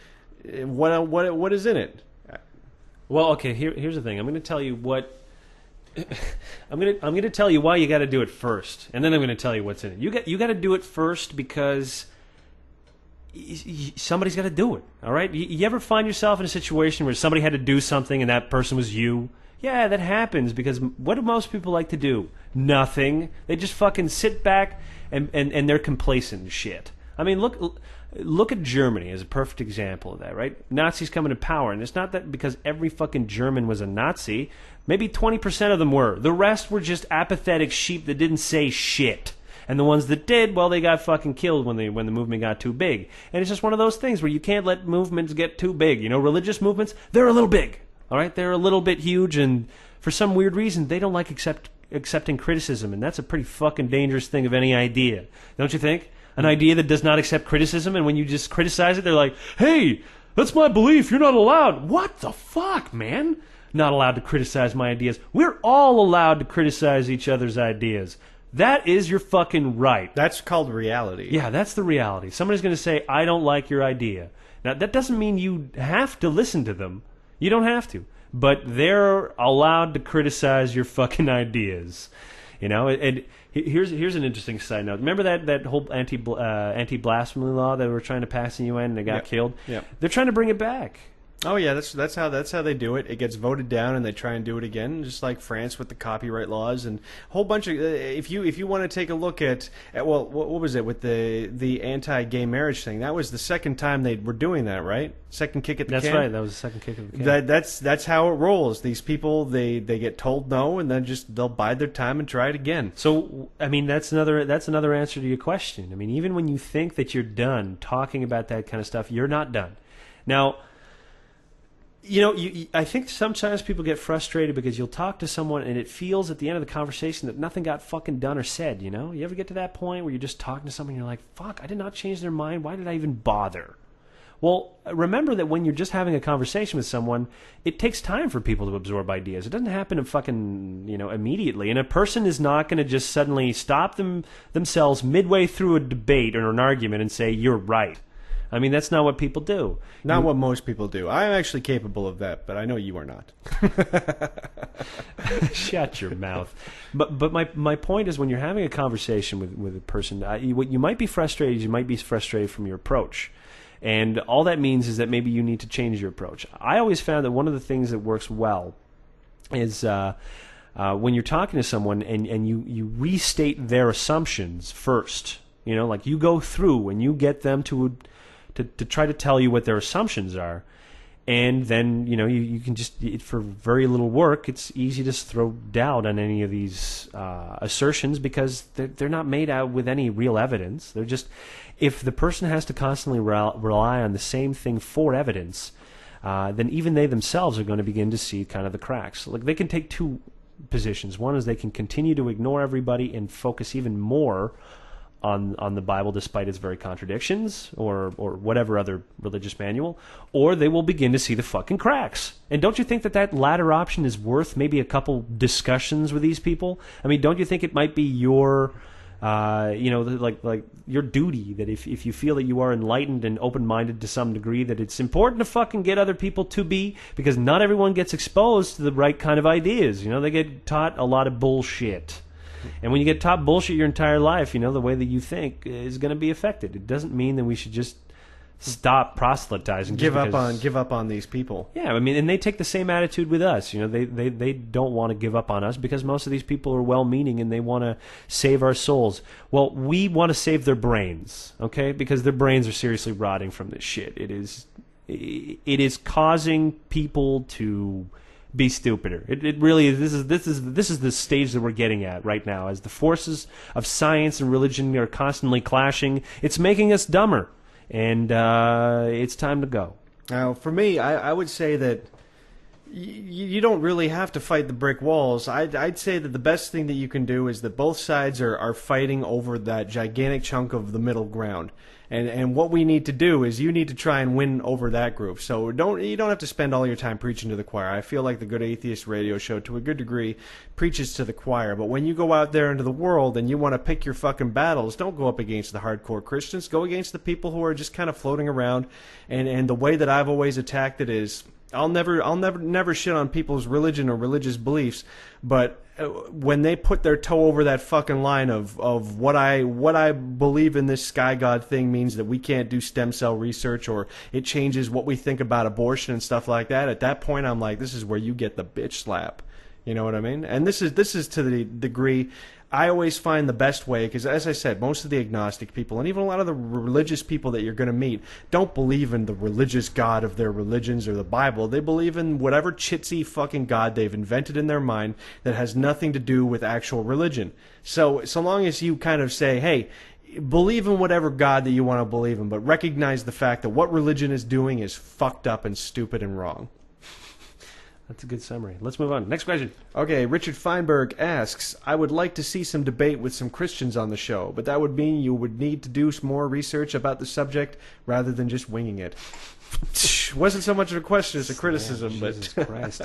What is in it? Well, okay. Here's the thing. I'm going to tell you what. I'm going to tell you why you got to do it first, and then I'm going to tell you what's in it. You got to do it first because somebody's got to do it. All right. You ever find yourself in a situation where somebody had to do something and that person was you? Yeah, that happens because what do most people like to do? Nothing. They just fucking sit back and they're complacent and shit. I mean, look at Germany as a perfect example of that, right? Nazis coming to power, and it's not that because every fucking German was a Nazi. Maybe 20% of them were. The rest were just apathetic sheep that didn't say shit. And the ones that did, well, they got fucking killed when the movement got too big. And it's just one of those things where you can't let movements get too big. Religious movements, they're a little big. All right? They're a little bit huge, and for some weird reason, they don't like accepting criticism, and that's a pretty fucking dangerous thing of any idea. Don't you think? An idea that does not accept criticism, and when you just criticize it, they're like, hey, that's my belief, you're not allowed. What the fuck, man? Not allowed to criticize my ideas. We're all allowed to criticize each other's ideas. That is your fucking right. That's called reality. Yeah, that's the reality. Somebody's going to say, I don't like your idea. Now, that doesn't mean you have to listen to them. You don't have to. But they're allowed to criticize your fucking ideas. And here's an interesting side note. Remember that whole anti-blasphemy law that we were trying to pass in the UN and it got killed? Yep. They're trying to bring it back. Oh yeah, that's how they do it. It gets voted down, and they try and do it again, just like France with the copyright laws and a whole bunch of. If you want to take a look at well, what was it with the anti-gay marriage thing? That was the second time they were doing that, right? Second kick at the can. That's right. That was the second kick at the can. That's how it rolls. These people they get told no, and then they'll bide their time and try it again. So I mean, that's another answer to your question. I mean, even when you think that you're done talking about that kind of stuff, you're not done. Now. You know, I think sometimes people get frustrated because you'll talk to someone and it feels at the end of the conversation that nothing got fucking done or said, you know? You ever get to that point where you're just talking to someone and you're like, fuck, I did not change their mind. Why did I even bother? Well, remember that when you're just having a conversation with someone, it takes time for people to absorb ideas. It doesn't happen immediately. And a person is not going to just suddenly stop themselves midway through a debate or an argument and say, you're right. I mean, that's not what people do. Not what most people do. I'm actually capable of that, but I know you are not. Shut your mouth. But my point is, when you're having a conversation with a person, what you might be frustrated, you might be frustrated from your approach. And all that means is that maybe you need to change your approach. I always found that one of the things that works well is when you're talking to someone and you restate their assumptions first. You know, like you go through and you get them to try to tell you what their assumptions are. And then, you know, you can just, for very little work, it's easy to throw doubt on any of these assertions because they're not made out with any real evidence. They're just, if the person has to constantly rely on the same thing for evidence, then even they themselves are going to begin to see kind of the cracks. Like they can take two positions. One is they can continue to ignore everybody and focus even more on the Bible despite its very contradictions or whatever other religious manual, or they will begin to see the fucking cracks. And don't you think that latter option is worth maybe a couple discussions with these people? I mean, don't you think it might be your like your duty that if you feel that you are enlightened and open-minded to some degree, that it's important to fucking get other people to be, because not everyone gets exposed to the right kind of ideas. You know, they get taught a lot of bullshit. And when you get taught bullshit your entire life, you know, the way that you think is going to be affected. It doesn't mean that we should just stop proselytizing. Give up on these people. Yeah, I mean, and they take the same attitude with us. You know, they don't want to give up on us because most of these people are well-meaning and they want to save our souls. Well, we want to save their brains, okay? Because their brains are seriously rotting from this shit. It is causing people to be stupider. It really is. This is the stage that we're getting at right now. As the forces of science and religion are constantly clashing, it's making us dumber, and it's time to go. Now, for me, I would say that you don't really have to fight the brick walls. I'd say that the best thing that you can do is that both sides are fighting over that gigantic chunk of the middle ground. And what we need to do is you need to try and win over that group. So you don't have to spend all your time preaching to the choir. I feel like the Good Atheist radio show, to a good degree, preaches to the choir. But when you go out there into the world and you want to pick your fucking battles, don't go up against the hardcore Christians. Go against the people who are just kind of floating around. And the way that I've always attacked it is, I'll never shit on people's religion or religious beliefs, but when they put their toe over that fucking line of what I believe in this sky god thing means that we can't do stem cell research, or it changes what we think about abortion and stuff like that, at that point I'm like, this is where you get the bitch slap. You know what I mean? And this is to the degree I always find the best way, because as I said, most of the agnostic people and even a lot of the religious people that you're going to meet don't believe in the religious god of their religions or the Bible. They believe in whatever chitsy fucking god they've invented in their mind that has nothing to do with actual religion. So long as you kind of say, hey, believe in whatever god that you want to believe in, but recognize the fact that what religion is doing is fucked up and stupid and wrong. That's a good summary. Let's move on. Next question. Okay, Richard Feinberg asks, I would like to see some debate with some Christians on the show, but that would mean you would need to do some more research about the subject rather than just winging it. Wasn't so much of a question as a criticism, but Jesus Christ.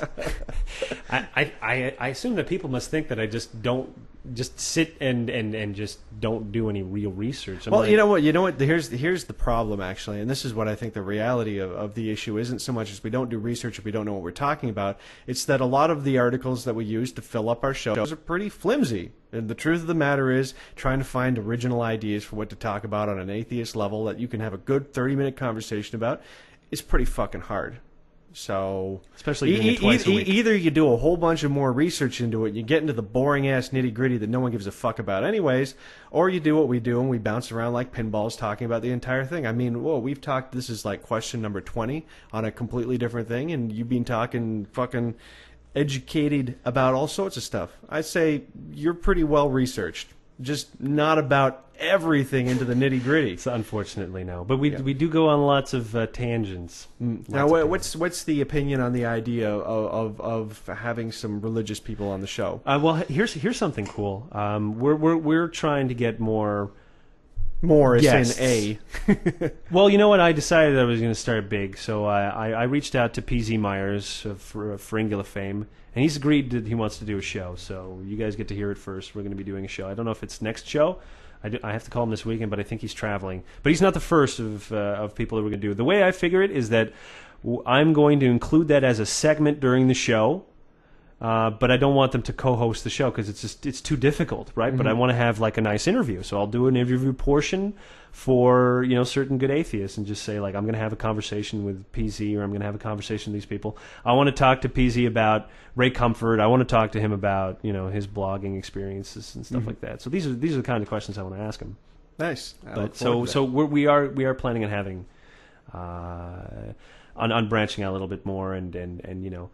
I assume that people must think that I just don't just sit and just don't do any real research. Well, you know what? Here's the problem, actually, and this is what I think the reality of the issue isn't so much as we don't do research or we don't know what we're talking about. It's that a lot of the articles that we use to fill up our shows are pretty flimsy. And the truth of the matter is, trying to find original ideas for what to talk about on an atheist level that you can have a good 30-minute conversation about is pretty fucking hard. So especially doing it twice a week. Either you do a whole bunch of more research into it, and you get into the boring ass nitty gritty that no one gives a fuck about anyways, or you do what we do and we bounce around like pinballs talking about the entire thing. I mean, whoa, we've talked. This is like question number 20 on a completely different thing, and you've been talking fucking educated about all sorts of stuff. I say you're pretty well researched, just not about everything into the nitty gritty. So unfortunately, no. But we do go on lots of tangents. Now, what's the opinion on the idea of having some religious people on the show? Well, here's something cool. We're trying to get more. More guests. Is in A. Well, you know what? I decided I was going to start big, so I reached out to PZ Myers of Fringula fame, and he's agreed that he wants to do a show. So you guys get to hear it first. We're going to be doing a show. I don't know if it's next show. I have to call him this weekend, but I think he's traveling. But he's not the first of people that we're going to do. The way I figure it is that I'm going to include that as a segment during the show. But I don't want them to co-host the show because it's too difficult, right? Mm-hmm. But I want to have like a nice interview, so I'll do an interview portion for certain good atheists and just say like I'm going to have a conversation with PZ or I'm going to have a conversation with these people. I want to talk to PZ about Ray Comfort. I want to talk to him about his blogging experiences and stuff like that. So these are the kind of questions I want to ask him. Nice. We are planning on having on branching out a little bit more and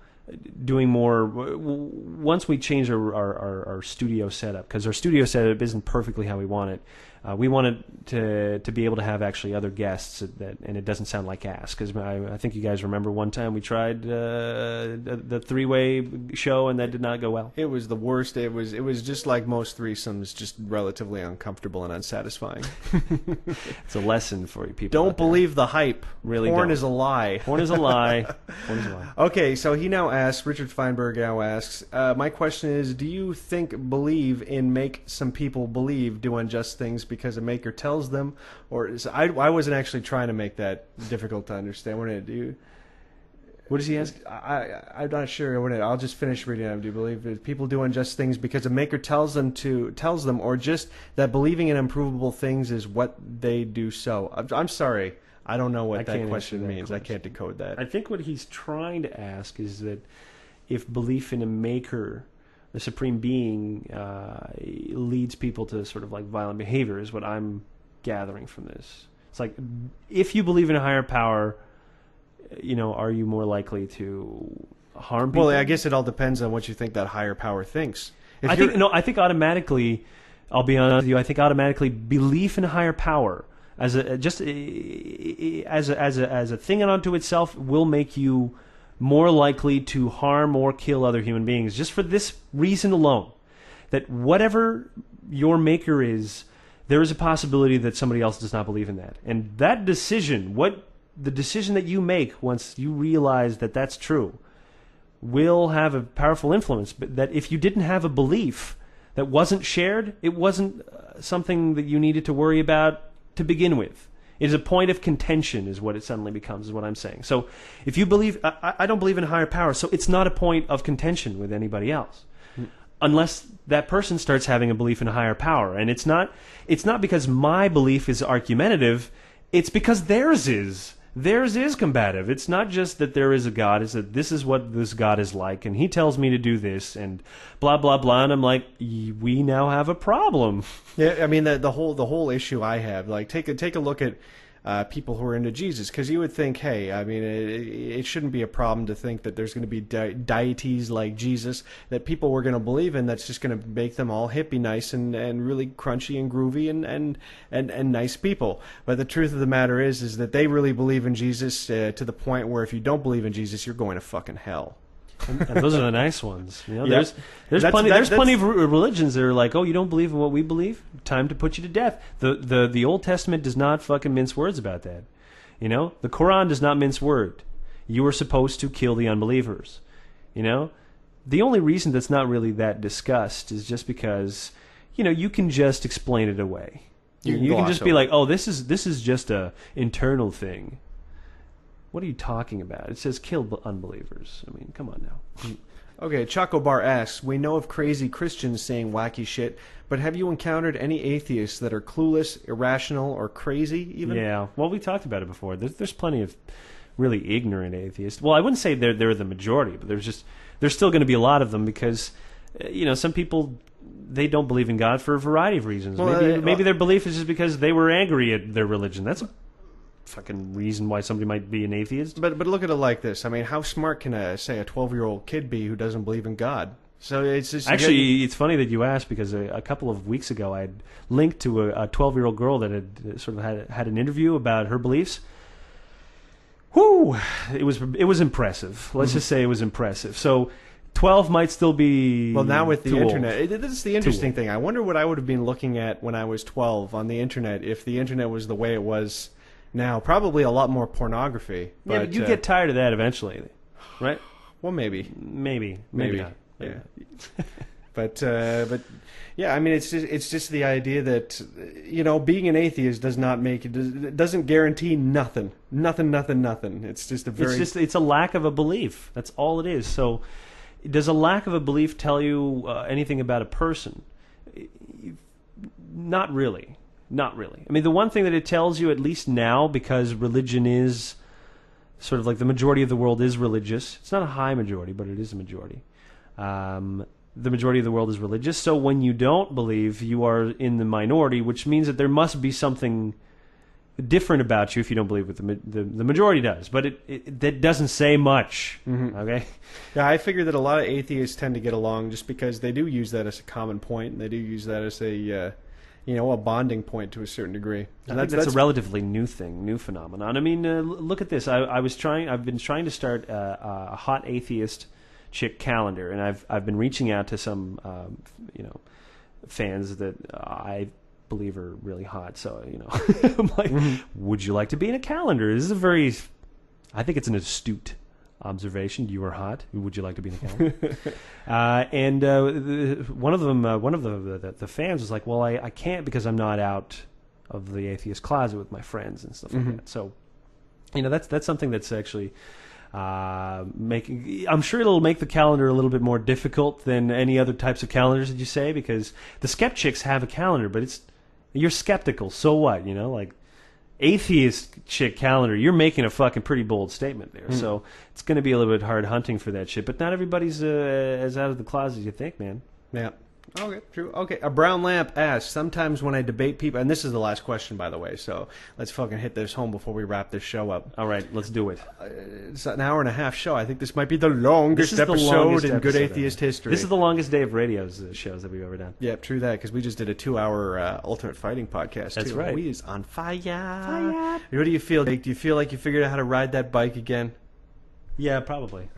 doing more once we change our studio setup, because our studio setup isn't perfectly how we want it. We wanted to be able to have actually other guests and it doesn't sound like ass, because I think you guys remember one time we tried the three-way show and that did not go well. It was the worst. It was just like most threesomes, just relatively uncomfortable and unsatisfying. It's a lesson for you people. Don't believe the hype. Really, porn is a lie. Porn is a lie. Porn is a lie. Okay, so he now asks, Richard Feinberg now asks, my question is, do you believe in make some people believe do unjust things because a maker tells them, or I wasn't actually trying to make that difficult to understand. What does he ask? I'm not sure. I'll just finish reading it. Do you believe that people do unjust things because a maker tells them, or just that believing in improvable things is what they do so? I'm sorry. I don't know what that question means. I can't decode that. I think what he's trying to ask is that if belief in a maker, the supreme being, leads people to sort of like violent behavior, is what I'm gathering from this. It's like, if you believe in a higher power, are you more likely to harm people? Well, I guess it all depends on what you think that higher power thinks. I think automatically, I'll be honest with you, I think automatically belief in a higher power as a thing unto itself will make you more likely to harm or kill other human beings, just for this reason alone, that whatever your maker is, there is a possibility that somebody else does not believe in that. And that decision, the decision that you make once you realize that that's true, will have a powerful influence. But that if you didn't have a belief that wasn't shared, it wasn't something that you needed to worry about to begin with. It is a point of contention, is what it suddenly becomes, is what I'm saying. So if you believe, I don't believe in a higher power, so it's not a point of contention with anybody else. Unless that person starts having a belief in a higher power. And it's not because my belief is argumentative, it's because theirs is. Theirs is combative. It's not just that there is a God, it's that this is what this God is like, and he tells me to do this, and blah, blah, blah, and I'm like, we now have a problem. Yeah, I mean, the whole issue I have, like, take a look at people who are into Jesus, because you would think, hey, I mean, it shouldn't be a problem to think that there's going to be deities like Jesus that people were going to believe in, that's just going to make them all hippie nice and really crunchy and groovy and nice people. But the truth of the matter is that they really believe in Jesus to the point where if you don't believe in Jesus, you're going to fucking hell. And those are the nice ones. There's plenty of religions that are like, oh, you don't believe in what we believe? Time to put you to death. The Old Testament does not fucking mince words about that. The Quran does not mince word. You are supposed to kill the unbelievers. The only reason that's not really that discussed is just because you can just explain it away. You can just be like, oh, this is just a internal thing. What are you talking about? It says kill unbelievers. I mean, come on now. Okay, Choco Bar asks, we know of crazy Christians saying wacky shit, but have you encountered any atheists that are clueless, irrational, or crazy even? Yeah, well, we talked about it before. There's plenty of really ignorant atheists. Well, I wouldn't say they're the majority, but there's still going to be a lot of them because some people, they don't believe in God for a variety of reasons. Well, maybe their belief is just because they were angry at their religion. That's a fucking reason why somebody might be an atheist. But look at it like this. I mean, how smart can a 12-year-old kid be who doesn't believe in God? So it's just actually, it's funny that you asked because a couple of weeks ago I had linked to a 12-year-old girl that had sort of had an interview about her beliefs. Whoo! It was impressive. Let's just say it was impressive. So 12 might still be well now with the internet. This is the interesting old. thing. I wonder what I would have been looking at when I was 12 on the internet if the internet was the way it was now. Probably a lot more pornography. But, yeah, but you get tired of that eventually, right? Well, maybe not. Yeah. But yeah, I mean, it's just the idea that being an atheist does not make it doesn't guarantee nothing. It's just it's a lack of a belief. That's all it is. So, does a lack of a belief tell you anything about a person? Not really. I mean, the one thing that it tells you, at least now, because religion is sort of like the majority of the world is religious. It's not a high majority, but it is a majority. The majority of the world is religious, so when you don't believe, you are in the minority, which means that there must be something different about you if you don't believe what the majority does. But that doesn't say much, okay? Yeah, I figure that a lot of atheists tend to get along just because they do use that as a common point, and they do use that as a bonding point to a certain degree. And that's a relatively new phenomenon. I mean, look at this. I've been trying to start a hot atheist chick calendar, and I've been reaching out to some fans that I believe are really hot. So I'm like, would you like to be in a calendar? This is I think it's an astute observation. You are hot. Would you like to be in a calendar? One of the fans was like, well, I can't because I'm not out of the atheist closet with my friends and stuff like that. So that's something that's actually. I'm sure it'll make the calendar a little bit more difficult than any other types of calendars that you say, because the skeptics have a calendar, but you're skeptical. So what? Like atheist chick calendar, you're making a fucking pretty bold statement there. So it's going to be a little bit hard hunting for that shit. But not everybody's as out of the closet as you think, man. Yeah. Okay, true. Okay, a brown lamp asks, sometimes when I debate people, and this is the last question, by the way, so let's fucking hit this home before we wrap this show up. All right, let's do it. It's an hour and a half show. I think this might be the longest episode in Good Atheist history. This is the longest day of radio shows that we've ever done. Yeah, true that, because we just did a 2-hour Ultimate Fighting podcast. That's too. right. We is on fire. What do you feel, Jake? Do you feel like you figured out how to ride that bike again? Yeah, probably.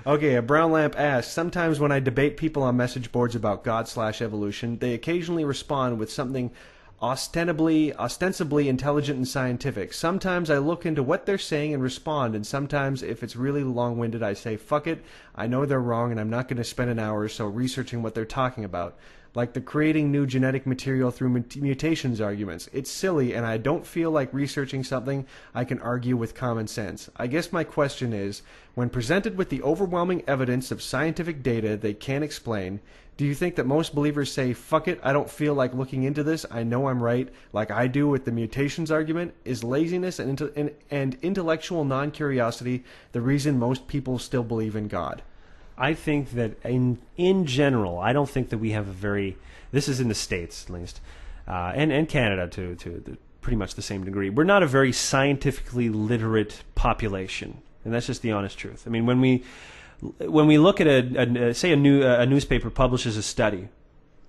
Okay, a brown lamp asks, sometimes when I debate people on message boards about God/evolution, they occasionally respond with something ostensibly intelligent and scientific. Sometimes I look into what they're saying and respond, and sometimes, if it's really long-winded, I say, fuck it, I know they're wrong, and I'm not going to spend an hour or so researching what they're talking about. Like the creating new genetic material through mutations arguments. It's silly, and I don't feel like researching something I can argue with common sense. I guess my question is, when presented with the overwhelming evidence of scientific data they can't explain, do you think that most believers say, fuck it, I don't feel like looking into this, I know I'm right, like I do with the mutations argument? Is laziness and intellectual non-curiosity the reason most people still believe in God? I think that in general, I don't think that we have a very. This is in the States, at least, and Canada to pretty much the same degree. We're not a very scientifically literate population, and that's just the honest truth. I mean, when we look at a newspaper publishes a study,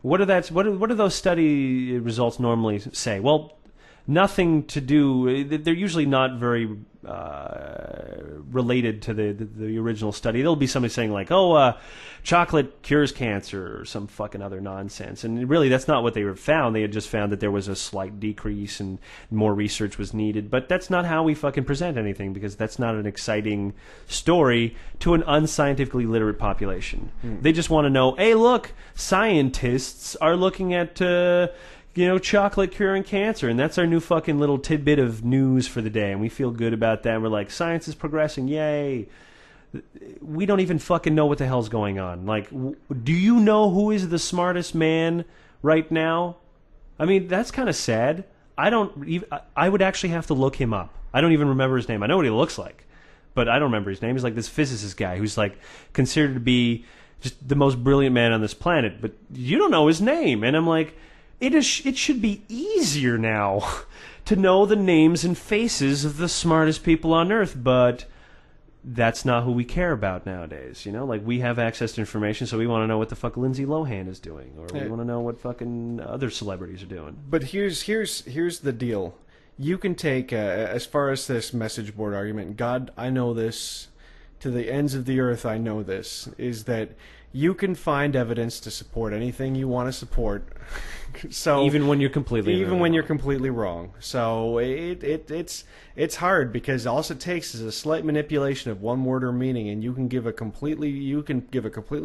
what do those study results normally say? Well, nothing to do. They're usually not very related to the original study. There'll be somebody saying like, chocolate cures cancer or some fucking other nonsense. And really, that's not what they found. They had just found that there was a slight decrease and more research was needed. But that's not how we fucking present anything, because that's not an exciting story to an unscientifically literate population. They just want to know, hey, look, scientists are looking at chocolate curing cancer, and that's our new fucking little tidbit of news for the day, and we feel good about that, and we're like, science is progressing, yay. We don't even fucking know what the hell's going on. Like, do you know who is the smartest man right now? I mean, that's kind of sad. I would actually have to look him up. I don't even remember his name. I know what he looks like, but I don't remember his name. He's like this physicist guy who's like considered to be just the most brilliant man on this planet, but you don't know his name. And I'm like, it should be easier now to know the names and faces of the smartest people on Earth, but that's not who we care about nowadays. You know, like we have access to information, so we want to know what the fuck Lindsay Lohan is doing, or we want to know what fucking other celebrities are doing. But here's the deal. You can take, as far as this message board argument, God, I know this, to the ends of the earth, I know this, is that you can find evidence to support anything you want to support. So even when you're completely wrong. So it's hard, because all it takes is a slight manipulation of one word or meaning, and you can give a completely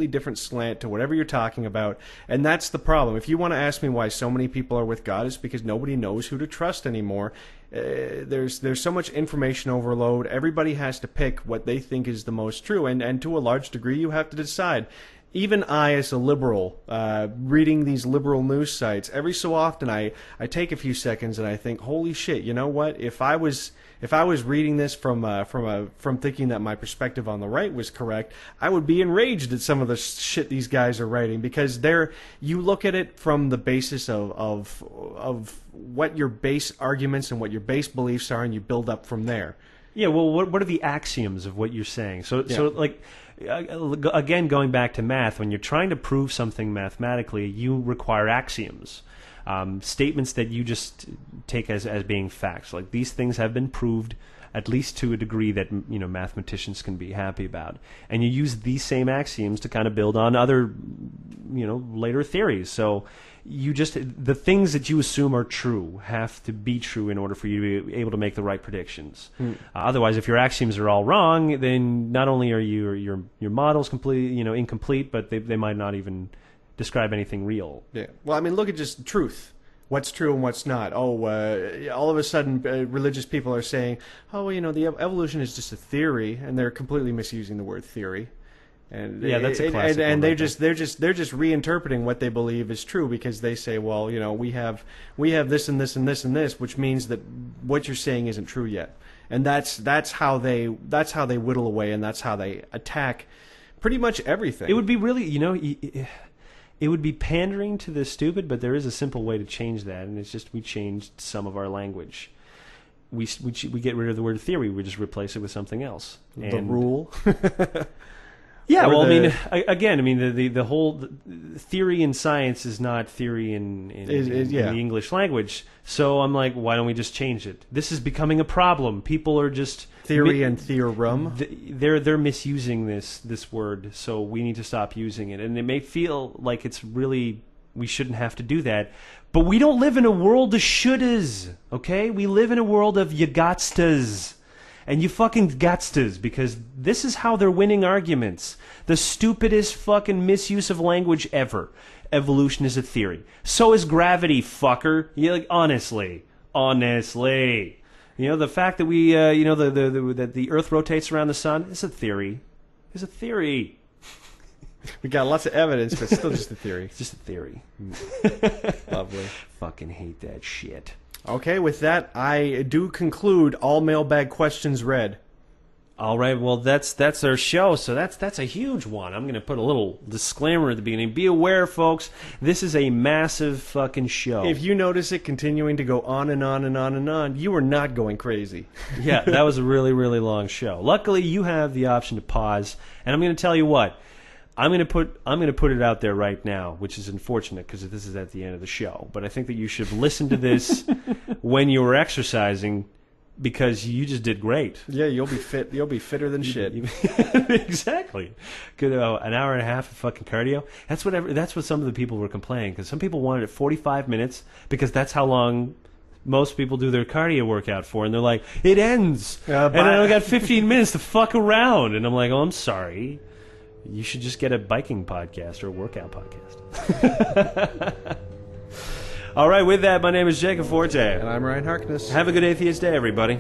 different slant to whatever you're talking about. And that's the problem. If you want to ask me why so many people are with God, it's because nobody knows who to trust anymore. There's so much information overload. Everybody has to pick what they think is the most true, and to a large degree you have to decide. Even I, as a liberal, reading these liberal news sites, every so often I take a few seconds and I think, holy shit, you know what? If I was reading this from thinking that my perspective on the right was correct, I would be enraged at some of the shit these guys are writing, because you look at it from the basis of what your base arguments and what your base beliefs are, and you build up from there. Yeah, well, what are the axioms of what you're saying? So like, again, going back to math, when you're trying to prove something mathematically, you require axioms, statements that you just take as being facts. Like, these things have been proved, at least to a degree that mathematicians can be happy about, and you use these same axioms to kind of build on other later theories. So the things that you assume are true have to be true in order for you to be able to make the right predictions. Otherwise, if your axioms are all wrong, then not only are your models incomplete, but they might not even describe anything real. Yeah. Well, I mean, look at just truth. What's true and what's not. All of a sudden, religious people are saying, the evolution is just a theory, and they're completely misusing the word theory. And yeah, that's a classic. And they're just reinterpreting what they believe is true, because they say, well, we have this and this and this and this, which means that what you're saying isn't true yet. And that's how they whittle away, and that's how they attack pretty much everything. It would be really, it would be pandering to the stupid, but there is a simple way to change that, and it's just we changed some of our language. We get rid of the word theory. We just replace it with something else. The rule. Yeah, well, the whole theory in science is not theory in the English language. So I'm like, why don't we just change it? This is becoming a problem. People are just theory and theorem. They're misusing this word, so we need to stop using it. And it may feel like we shouldn't have to do that, but we don't live in a world of shouldas. Okay, we live in a world of you gotstas. And you fucking gotstas, because this is how they're winning arguments. The stupidest fucking misuse of language ever. Evolution is a theory. So is gravity, fucker. Honestly. The fact that we, that the Earth rotates around the sun is a theory. It's a theory. We got lots of evidence, but still just a theory. It's just a theory. Lovely. Fucking hate that shit. Okay, with that, I do conclude all mailbag questions read. All right, well, that's our show, so that's a huge one. I'm going to put a little disclaimer at the beginning. Be aware, folks, this is a massive fucking show. If you notice it continuing to go on and on and on and on, you are not going crazy. Yeah, that was a really, really long show. Luckily, you have the option to pause, and I'm going to tell you what. I'm going to put it out there right now, which is unfortunate because this is at the end of the show. But I think that you should listen to this when you were exercising, because you just did great. Yeah, you'll be fit. You'll be fitter than shit. Exactly. Good, an hour and a half of fucking cardio. That's what some of the people were complaining, because some people wanted it 45 minutes because that's how long most people do their cardio workout for, and they're like, it ends, and I only got 15 minutes to fuck around, and I'm like, oh, I'm sorry. You should just get a biking podcast or a workout podcast. All right, with that, my name is Jacob Forte. And I'm Ryan Harkness. Have a good atheist day, everybody.